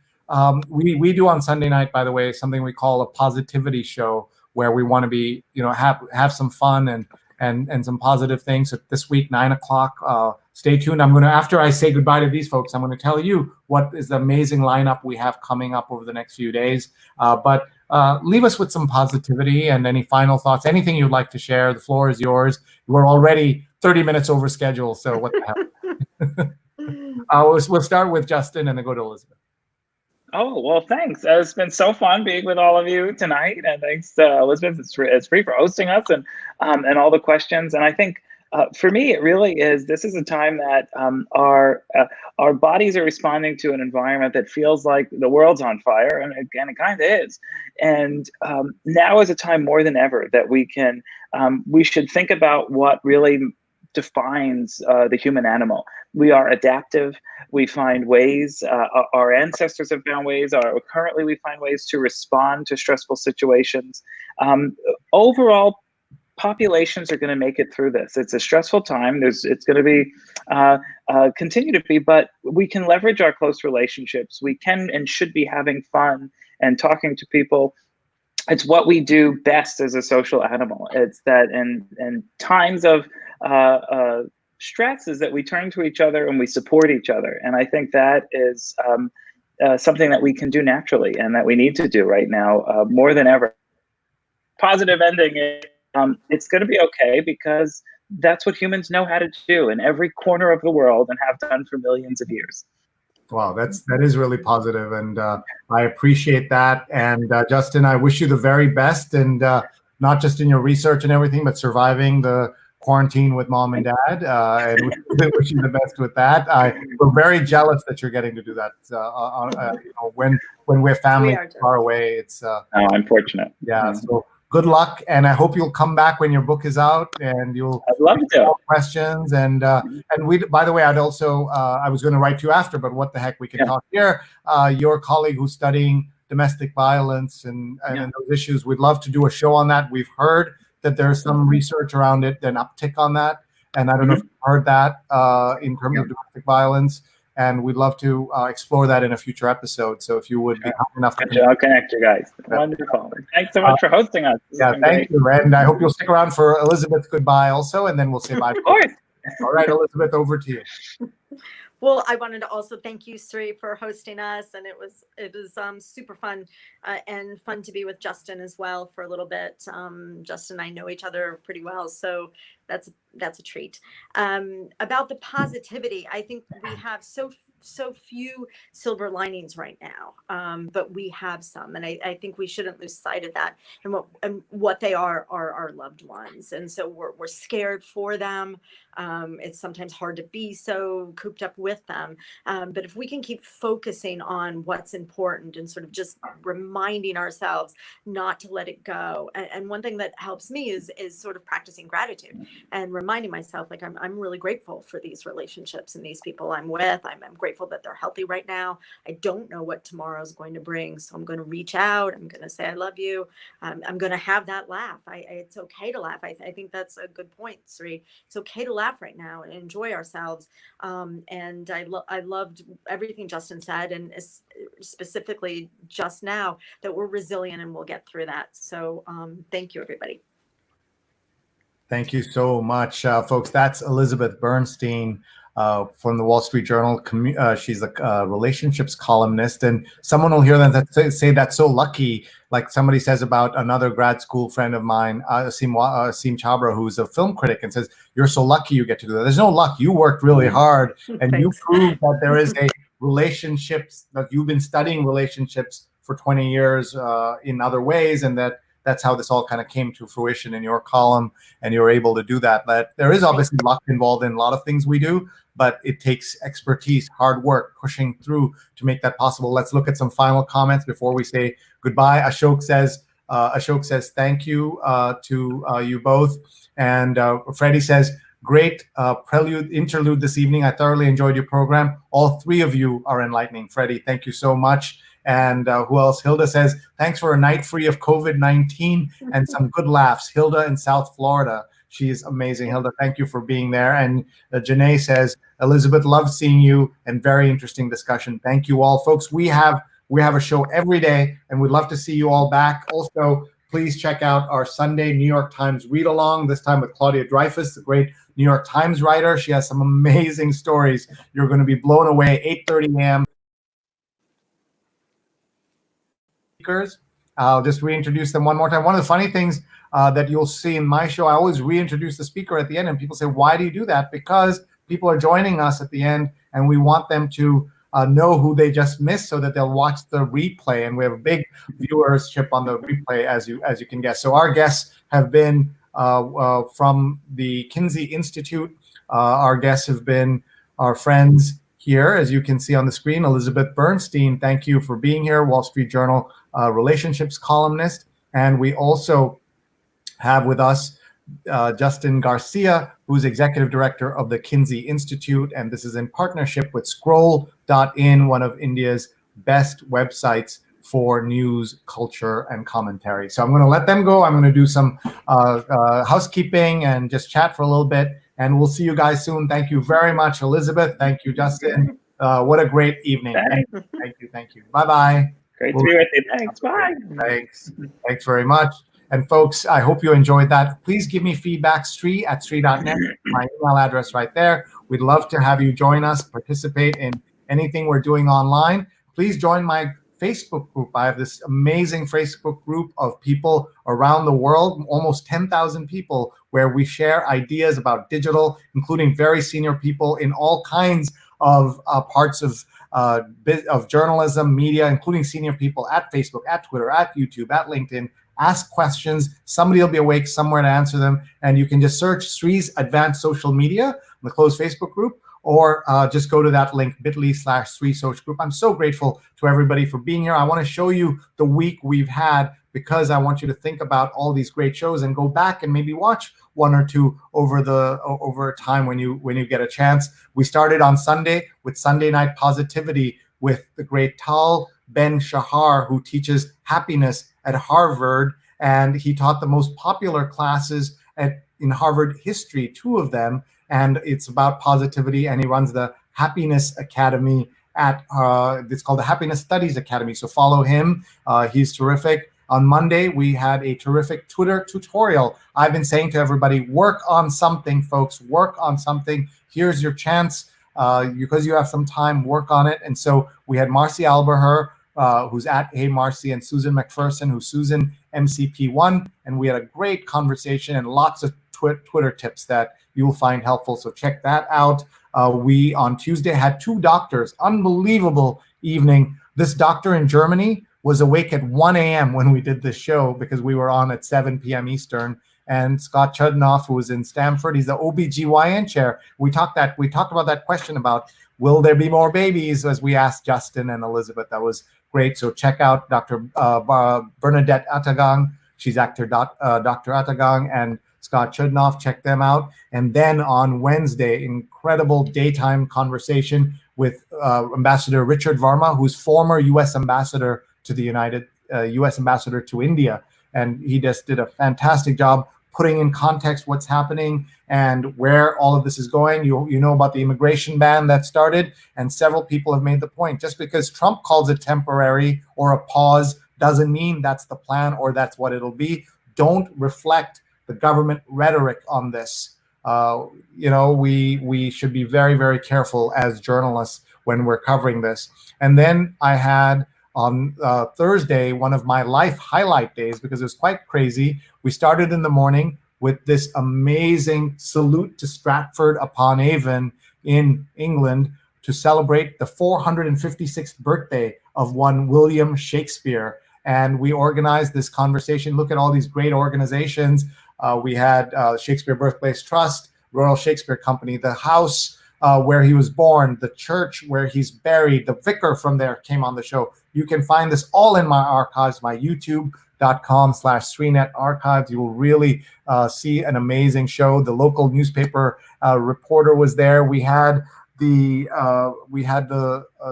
we do on Sunday night, by the way, something we call a positivity show, where we want to be, have some fun and some positive things. So this week, 9 o'clock, stay tuned. I'm going to, after I say goodbye to these folks, I'm going to tell you what is the amazing lineup we have coming up over the next few days. But leave us with some positivity and any final thoughts, anything you'd like to share. The floor is yours. We're already 30 minutes over schedule, so what the hell? We'll start with Justin and then go to Elizabeth. Oh, well, thanks. It's been so fun being with all of you tonight. And thanks to Elizabeth and Sree for hosting us and all the questions. And I think for me, it really is, this is a time that our bodies are responding to an environment that feels like the world's on fire. And again, it kind of is. And now is a time more than ever that we should think about what really defines the human animal. We are adaptive. We find ways, our ancestors have found ways, currently we find ways to respond to stressful situations. Overall, populations are going to make it through this. It's a stressful time. It's going to be, continue to be, but we can leverage our close relationships. We can and should be having fun and talking to people. It's what we do best as a social animal. It's that in times of stress is that we turn to each other and we support each other. And I think that is something that we can do naturally and that we need to do right now more than ever. Positive ending, it's going to be okay because that's what humans know how to do in every corner of the world and have done for millions of years. Wow, that is really positive, and I appreciate that. And Justin, I wish you the very best, and not just in your research and everything, but surviving the quarantine with mom and dad. And we wish you the best with that. We're very jealous that you're getting to do that. When we're family far away, it's. I'm fortunate. Yeah. So good luck, and I hope you'll come back when your book is out, and you'll. I'd love to. Questions and we. By the way, I'd also I was going to write to you after, but what the heck, we can talk here. Your colleague who's studying domestic violence and those issues. We'd love to do a show on that. We've heard that there's some research around it, an uptick on that, and I don't know if you've heard that in terms of domestic violence. And we'd love to explore that in a future episode. So if you would be kind enough to I'll connect you guys. Wonderful. Thanks so much for hosting us. Thank you. And I hope you'll stick around for Elizabeth's goodbye also, and then we'll say bye. Of course. All right, Elizabeth, over to you. Well, I wanted to also thank you, Sree, for hosting us, and it was super fun and fun to be with Justin as well for a little bit. Justin and I know each other pretty well, so that's a treat. About the positivity, I think we have so few silver linings right now, but we have some, and I think we shouldn't lose sight of that. And what they are our loved ones, and so we're scared for them. It's sometimes hard to be so cooped up with them, but if we can keep focusing on what's important and sort of just reminding ourselves not to let it go. And one thing that helps me is sort of practicing gratitude and reminding myself, like, I'm really grateful for these relationships and these people I'm with. I'm grateful that they're healthy right now. I don't know what tomorrow is going to bring, so I'm going to reach out. I'm going to say I love you. I'm going to have that laugh. It's okay to laugh. I think that's a good point, Sree. It's okay to laugh right now and enjoy ourselves. And I loved everything Justin said, and specifically just now, that we're resilient and we'll get through that. So thank you, everybody. Thank you so much, folks. That's Elizabeth Bernstein. from the Wall Street Journal. She's a relationships columnist, and someone will hear that say that's so lucky, like somebody says about another grad school friend of mine, Asim Chabra, who's a film critic, and says, you're so lucky you get to do that. There's no luck. You worked really hard, and you proved that there is a relationships, that you've been studying relationships for 20 years in other ways, and that's how this all kind of came to fruition in your column, and you're able to do that. But there is obviously luck involved in a lot of things we do, but it takes expertise, hard work, pushing through to make that possible. Let's look at some final comments before we say goodbye. Ashok says thank you to you both. And Freddie says, great interlude this evening. I thoroughly enjoyed your program. All three of you are enlightening. Freddie, thank you so much. And who else? Hilda says, thanks for a night free of COVID-19 and some good laughs. Hilda in South Florida. She is amazing. Hilda, thank you for being there. And Janae says, Elizabeth, love seeing you and very interesting discussion. Thank you all. Folks, we have a show every day, and we'd love to see you all back. Also, please check out our Sunday New York Times read along, this time with Claudia Dreyfus, the great New York Times writer. She has some amazing stories. You're going to be blown away. 8:30 a.m. I'll just reintroduce them one more time. One of the funny things that you'll see in my show, I always reintroduce the speaker at the end, and people say, why do you do that? Because people are joining us at the end, and we want them to know who they just missed so that they'll watch the replay. And we have a big viewership on the replay, as you can guess. So our guests have been from the Kinsey Institute. Our guests have been our friends here, as you can see on the screen. Elizabeth Bernstein, thank you for being here, Wall Street Journal relationships columnist. And we also have with us Justin Garcia, who's executive director of the Kinsey Institute. And this is in partnership with Scroll.in, one of India's best websites for news, culture, and commentary. So I'm going to let them go. I'm going to do some housekeeping and just chat for a little bit. And we'll see you guys soon. Thank you very much, Elizabeth. Thank you, Justin. What a great evening. Thank you. Bye-bye. Great to be with you. Thanks. Bye. Thanks very much. And folks, I hope you enjoyed that. Please give me feedback, Sree@sree.net, my email address right there. We'd love to have you join us, participate in anything we're doing online. Please join my Facebook group. I have this amazing Facebook group of people around the world, almost 10,000 people, where we share ideas about digital, including very senior people in all kinds of parts of journalism, media, including senior people at Facebook, at Twitter, at YouTube, at LinkedIn. Ask questions. Somebody will be awake somewhere to answer them. And you can just search Sree's Advanced Social Media, the closed Facebook group, or just go to that link, bit.ly/Sree Social Group. I'm so grateful to everybody for being here. I want to show you the week we've had, because I want you to think about all these great shows and go back and maybe watch one or two over time when you get a chance. We started on Sunday with Sunday Night Positivity with the great Tal Ben-Shahar, who teaches happiness at Harvard, and he taught the most popular classes in Harvard history, 2 of them, and it's about positivity, and he runs the Happiness Academy it's called the Happiness Studies Academy. So follow him. He's terrific. On Monday, we had a terrific Twitter tutorial. I've been saying to everybody, work on something, folks, work on something. Here's your chance. Because you have some time, work on it. And so we had Marcy Alberher, who's at Hey Marcy, and Susan McPherson, who's Susan MCP1. And we had a great conversation and lots of Twitter tips that you'll find helpful. So check that out. We, on Tuesday, had 2 doctors. Unbelievable evening. This doctor in Germany was awake at 1 a.m. when we did this show, because we were on at 7 p.m. Eastern. And Scott Chudnoff, who was in Stanford, he's the OBGYN chair. We talked about that question about, will there be more babies, as we asked Justin and Elizabeth. That was great. So check out Dr. Bernadette Atagang. She's Dr. Atagang and Scott Chudnoff. Check them out. And then on Wednesday, incredible daytime conversation with Ambassador Richard Varma, who's former U.S. ambassador to the U.S. ambassador to India. And he just did a fantastic job putting in context what's happening and where all of this is going. You know about the immigration ban that started, and several people have made the point. Just because Trump calls it temporary or a pause doesn't mean that's the plan or that's what it'll be. Don't reflect the government rhetoric on this. we should be very, very careful as journalists when we're covering this. And then I had on Thursday, one of my life highlight days, because it was quite crazy. We started in the morning with this amazing salute to Stratford-upon-Avon in England to celebrate the 456th birthday of one William Shakespeare. And we organized this conversation. Look at all these great organizations. We had Shakespeare Birthplace Trust, Royal Shakespeare Company, the house where he was born, the church where he's buried, the vicar from there came on the show. You can find this all in my archives, my youtube.com/sreenet archives. You will really see an amazing show. The local newspaper reporter was there. We had the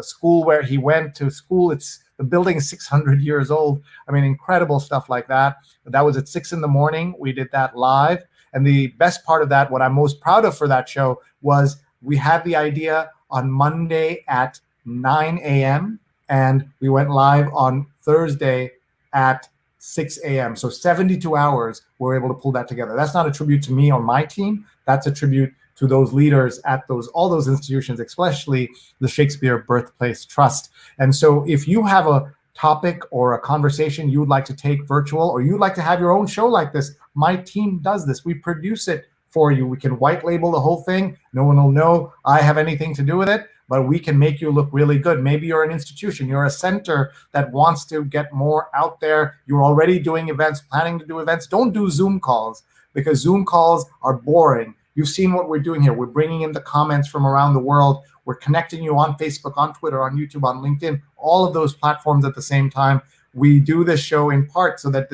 school where he went to school. The building is 600 years old. I mean, incredible stuff like that. That was at 6 in the morning. We did that live. And the best part of that, what I'm most proud of for that show, was we had the idea on Monday at 9 a.m. and we went live on Thursday at 6 a.m. So 72 hours, we were able to pull that together. That's not a tribute to me or my team. That's a tribute to those leaders at all those institutions, especially the Shakespeare Birthplace Trust. And so if you have a topic or a conversation you would like to take virtual, or you'd like to have your own show like this, my team does this. We produce it for you. We can white label the whole thing. No one will know I have anything to do with it, but we can make you look really good. Maybe you're an institution, you're a center that wants to get more out there. You're already doing events, planning to do events. Don't do Zoom calls, because Zoom calls are boring. You've seen what we're doing here. We're bringing in the comments from around the world. We're connecting you on Facebook, on Twitter, on YouTube, on LinkedIn, all of those platforms at the same time. We do this show in part so that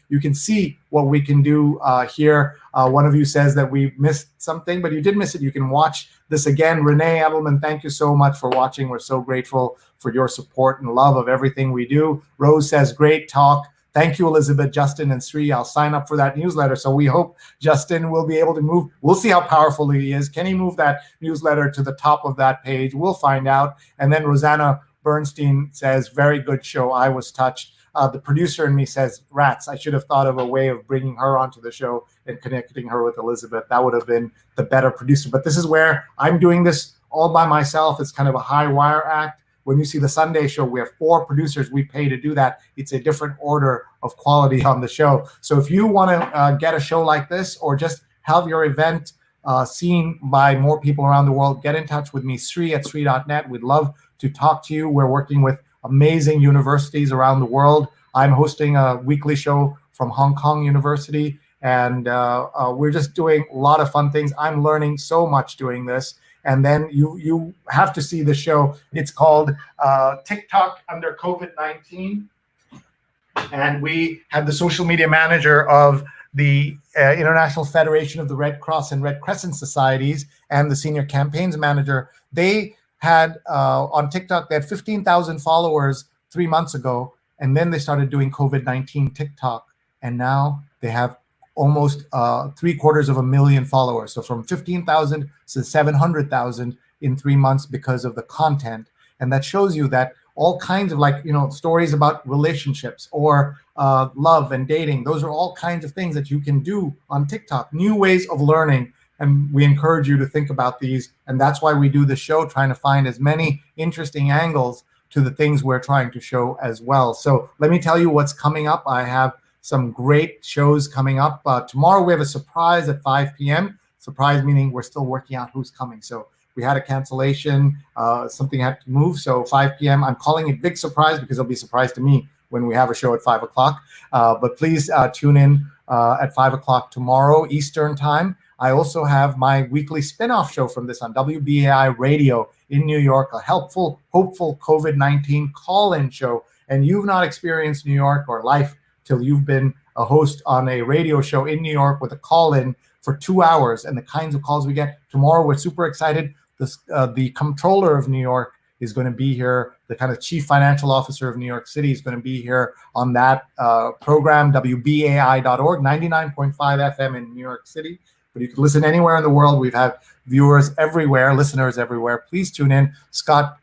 you can see what we can do here. One of you says that we missed something, but you did miss it. You can watch this again. Renee Edelman, thank you so much for watching. We're so grateful for your support and love of everything we do. Rose says, great talk. Thank you, Elizabeth, Justin, and Sree. I'll sign up for that newsletter. So we hope Justin will be able to move. We'll see how powerful he is. Can he move that newsletter to the top of that page? We'll find out. And then Rosanna Bernstein says, very good show. I was touched. The producer in me says, rats, I should have thought of a way of bringing her onto the show and connecting her with Elizabeth. That would have been the better producer. But this is where I'm doing this all by myself. It's kind of a high wire act. When you see the Sunday show, we have 4 producers we pay to do that. It's a different order of quality on the show. So if you want to get a show like this, or just have your event seen by more people around the world, get in touch with me, Sree at sree.net. We'd love to talk to you. We're working with amazing universities around the world. I'm hosting a weekly show from Hong Kong University, and we're just doing a lot of fun things. I'm learning so much doing this. And then you have to see the show. It's called TikTok under COVID-19. And we had the social media manager of the International Federation of the Red Cross and Red Crescent Societies and the senior campaigns manager. They had on TikTok, they had 15,000 followers 3 months ago. And then they started doing COVID-19 TikTok. And now they have almost 750,000 followers. So from 15,000 to 700,000 in 3 months because of the content. And that shows you that all kinds of stories about relationships or love and dating. Those are all kinds of things that you can do on TikTok, new ways of learning. And we encourage you to think about these. And that's why we do the show, trying to find as many interesting angles to the things we're trying to show as well. So let me tell you what's coming up. I have some great shows coming up. Tomorrow we have a surprise at 5 p.m. Surprise meaning we're still working out who's coming. So we had a cancellation, something had to move. So 5 p.m. I'm calling it big surprise because it'll be a surprise to me when we have a show at 5 o'clock. But please tune in at 5 o'clock tomorrow Eastern time. I also have my weekly spin-off show from this on WBAI Radio in New York, a helpful, hopeful COVID-19 call-in show. And you've not experienced New York or life till you've been a host on a radio show in New York with a call-in for 2 hours and the kinds of calls we get. Tomorrow, we're super excited. The comptroller of New York is going to be here. The kind of chief financial officer of New York City is going to be here on that program, WBAI.org, 99.5 FM in New York City. But you can listen anywhere in the world. We've had viewers everywhere, listeners everywhere. Please tune in. Scott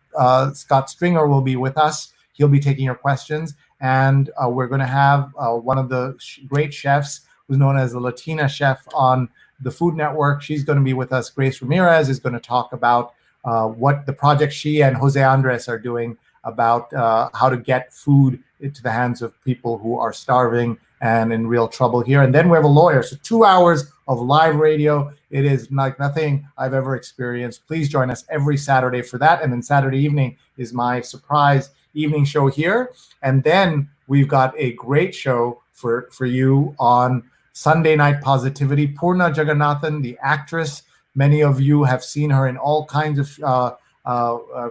Stringer will be with us. He'll be taking your questions. And we're going to have one of the great chefs who's known as the Latina chef on the Food Network. She's going to be with us. Grace Ramirez is going to talk about what the project she and Jose Andres are doing about how to get food into the hands of people who are starving and in real trouble here. And then we have a lawyer. So 2 hours of live radio. It is like nothing I've ever experienced. Please join us every Saturday for that. And then Saturday evening is my surprise evening show here. And then we've got a great show for you on Sunday Night Positivity. Purna Jagannathan, the actress. Many of you have seen her in all kinds of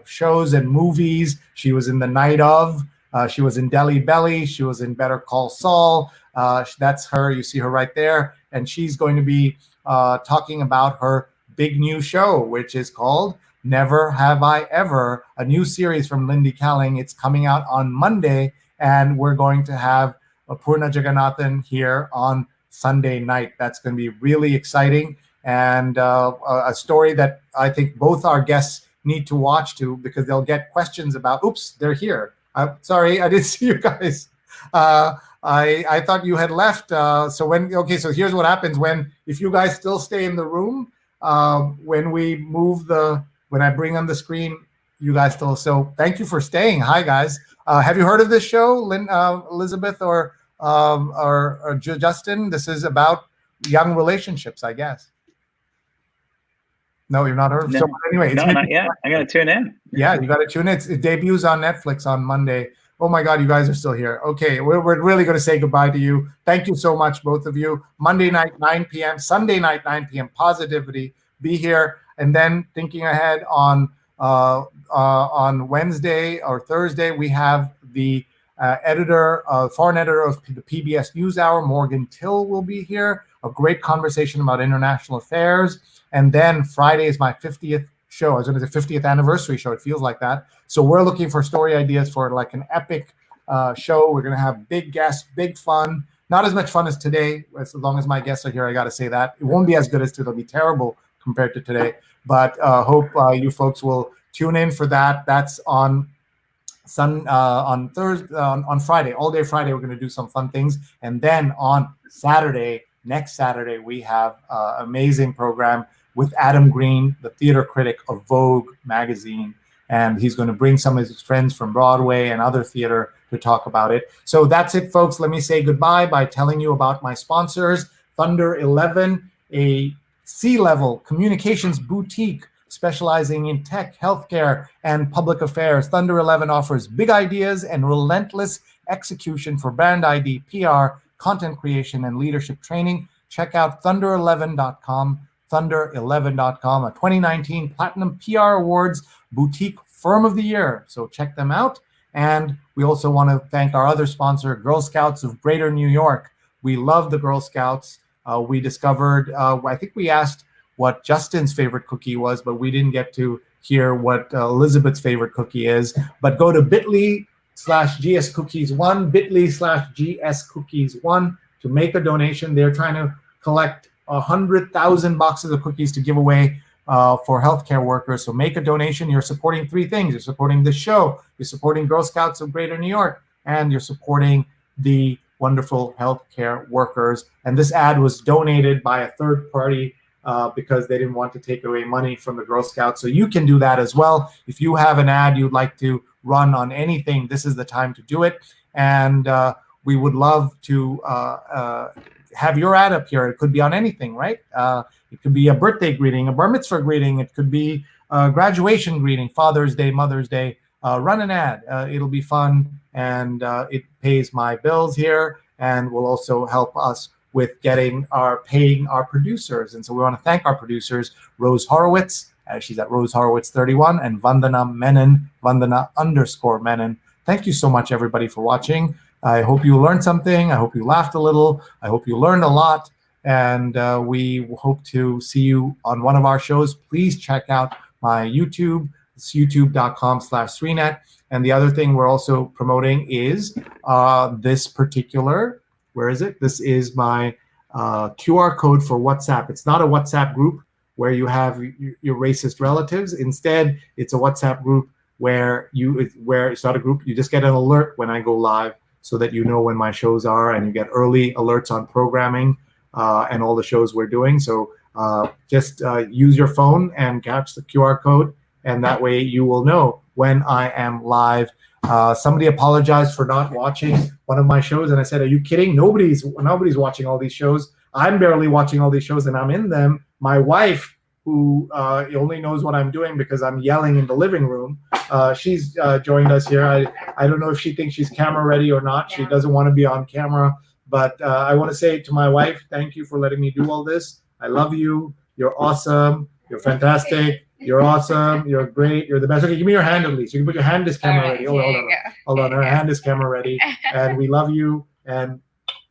shows and movies. She was in The Night Of. She was in Delhi Belly. She was in Better Call Saul. That's her. You see her right there. And she's going to be talking about her big new show, which is called Never Have I Ever, a new series from Lindy Kaling. It's coming out on Monday, and we're going to have Purna Jagannathan here on Sunday night. That's going to be really exciting, and a story that I think both our guests need to watch too, because they'll get questions about, oops, they're here. Sorry, I didn't see you guys. I thought you had left. So here's what happens if you guys still stay in the room, when I bring on the screen, you guys still. So thank you for staying. Hi guys. Have you heard of this show, Elizabeth or Justin? This is about young relationships, I guess. No, you're not heard. No. So anyway, not yet. I'm going to tune in. Yeah, you got to tune in. It debuts on Netflix on Monday. Oh my God, you guys are still here. Okay, we're really going to say goodbye to you. Thank you so much, both of you. Monday night, 9 p.m. Sunday night, 9 p.m. Positivity. Be here. And then thinking ahead on Wednesday or Thursday, we have the foreign editor of the PBS NewsHour, Morgan Till, will be here. A great conversation about international affairs. And then Friday is my 50th show. I was going to say 50th anniversary show. It feels like that. So we're looking for story ideas for like an epic show. We're going to have big guests, big fun. Not as much fun as today. As long as my guests are here, I got to say that. It won't be as good as today. It'll be terrible compared to today. But hope you folks will tune in for that. That's on Thursday, on Friday, all day Friday. We're going to do some fun things. And then on Saturday, next Saturday, we have an amazing program with Adam Green, the theater critic of Vogue magazine. And he's going to bring some of his friends from Broadway and other theater to talk about it. So that's it, folks. Let me say goodbye by telling you about my sponsors. Thunder 11, a C-level communications boutique specializing in tech, healthcare, and public affairs. Thunder 11 offers big ideas and relentless execution for brand ID, PR, content creation, and leadership training. Check out thunder11.com. Thunder11.com, a 2019 Platinum PR Awards Boutique Firm of the Year. So check them out. And we also want to thank our other sponsor, Girl Scouts of Greater New York. We love the Girl Scouts. We discovered, I think we asked what Justin's favorite cookie was, but we didn't get to hear what Elizabeth's favorite cookie is. But go to bit.ly/GSCookies1, bit.ly/GSCookies1 to make a donation. They're trying to collect 100,000 boxes of cookies to give away for healthcare workers. So make a donation. You're supporting three things. You're supporting this show, you're supporting Girl Scouts of Greater New York, and you're supporting the wonderful healthcare workers. And this ad was donated by a third party because they didn't want to take away money from the Girl Scouts. So you can do that as well. If you have an ad you'd like to run on anything, this is the time to do it. And we would love to have your ad up here. It could be on anything, right? It could be a birthday greeting, a bar mitzvah greeting. It could be a graduation greeting, Father's Day, Mother's Day. Run an ad. It'll be fun, and it pays my bills here, and will also help us with paying our producers. And so we want to thank our producers, Rose Horowitz, she's at Rose Horowitz 31, and Vandana Menon, Vandana_Menon. Thank you so much, everybody, for watching. I hope you learned something. I hope you laughed a little. I hope you learned a lot. And we hope to see you on one of our shows. Please check out my YouTube. It's youtube.com/sreenet. And the other thing we're also promoting is this particular, where is it? This is my QR code for WhatsApp. It's not a WhatsApp group where you have your racist relatives. Instead, it's a WhatsApp group where it's not a group. You just get an alert when I go live, so that you know when my shows are, and you get early alerts on programming and all the shows we're doing. So just use your phone and catch the QR code, and that way you will know when I am live. Somebody apologized for not watching one of my shows, and I said, are you kidding? Nobody's watching all these shows. I'm barely watching all these shows, and I'm in them. My wife, who only knows what I'm doing because I'm yelling in the living room, she's joined us here. I don't know if she thinks she's camera ready or not. She doesn't want to be on camera, but I want to say to my wife, thank you for letting me do all this. I love you. You're awesome. You're fantastic. You're awesome. You're great. You're the best. Okay, give me your hand at least. You can put your hand is camera ready. Hold on. Her hand is camera ready. And we love you. And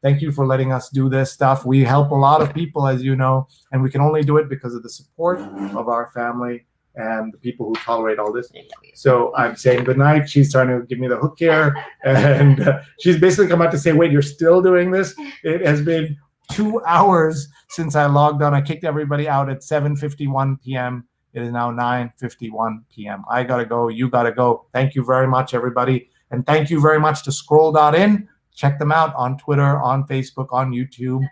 thank you for letting us do this stuff. We help a lot of people, as you know, and we can only do it because of the support of our family and the people who tolerate all this. So I'm saying goodnight. She's trying to give me the hook here. And she's basically come out to say, wait, you're still doing this? It has been 2 hours since I logged on. I kicked everybody out at 7:51 p.m. It is now 9:51 p.m. I got to go. You got to go. Thank you very much, everybody. And thank you very much to Scroll.in. Check them out on Twitter, on Facebook, on YouTube.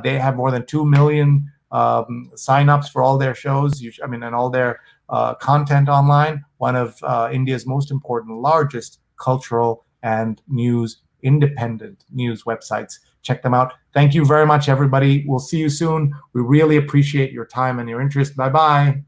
They have more than 2 million signups for all their shows, and all their content online. One of India's most important, largest cultural and independent news websites. Check them out. Thank you very much, everybody. We'll see you soon. We really appreciate your time and your interest. Bye-bye.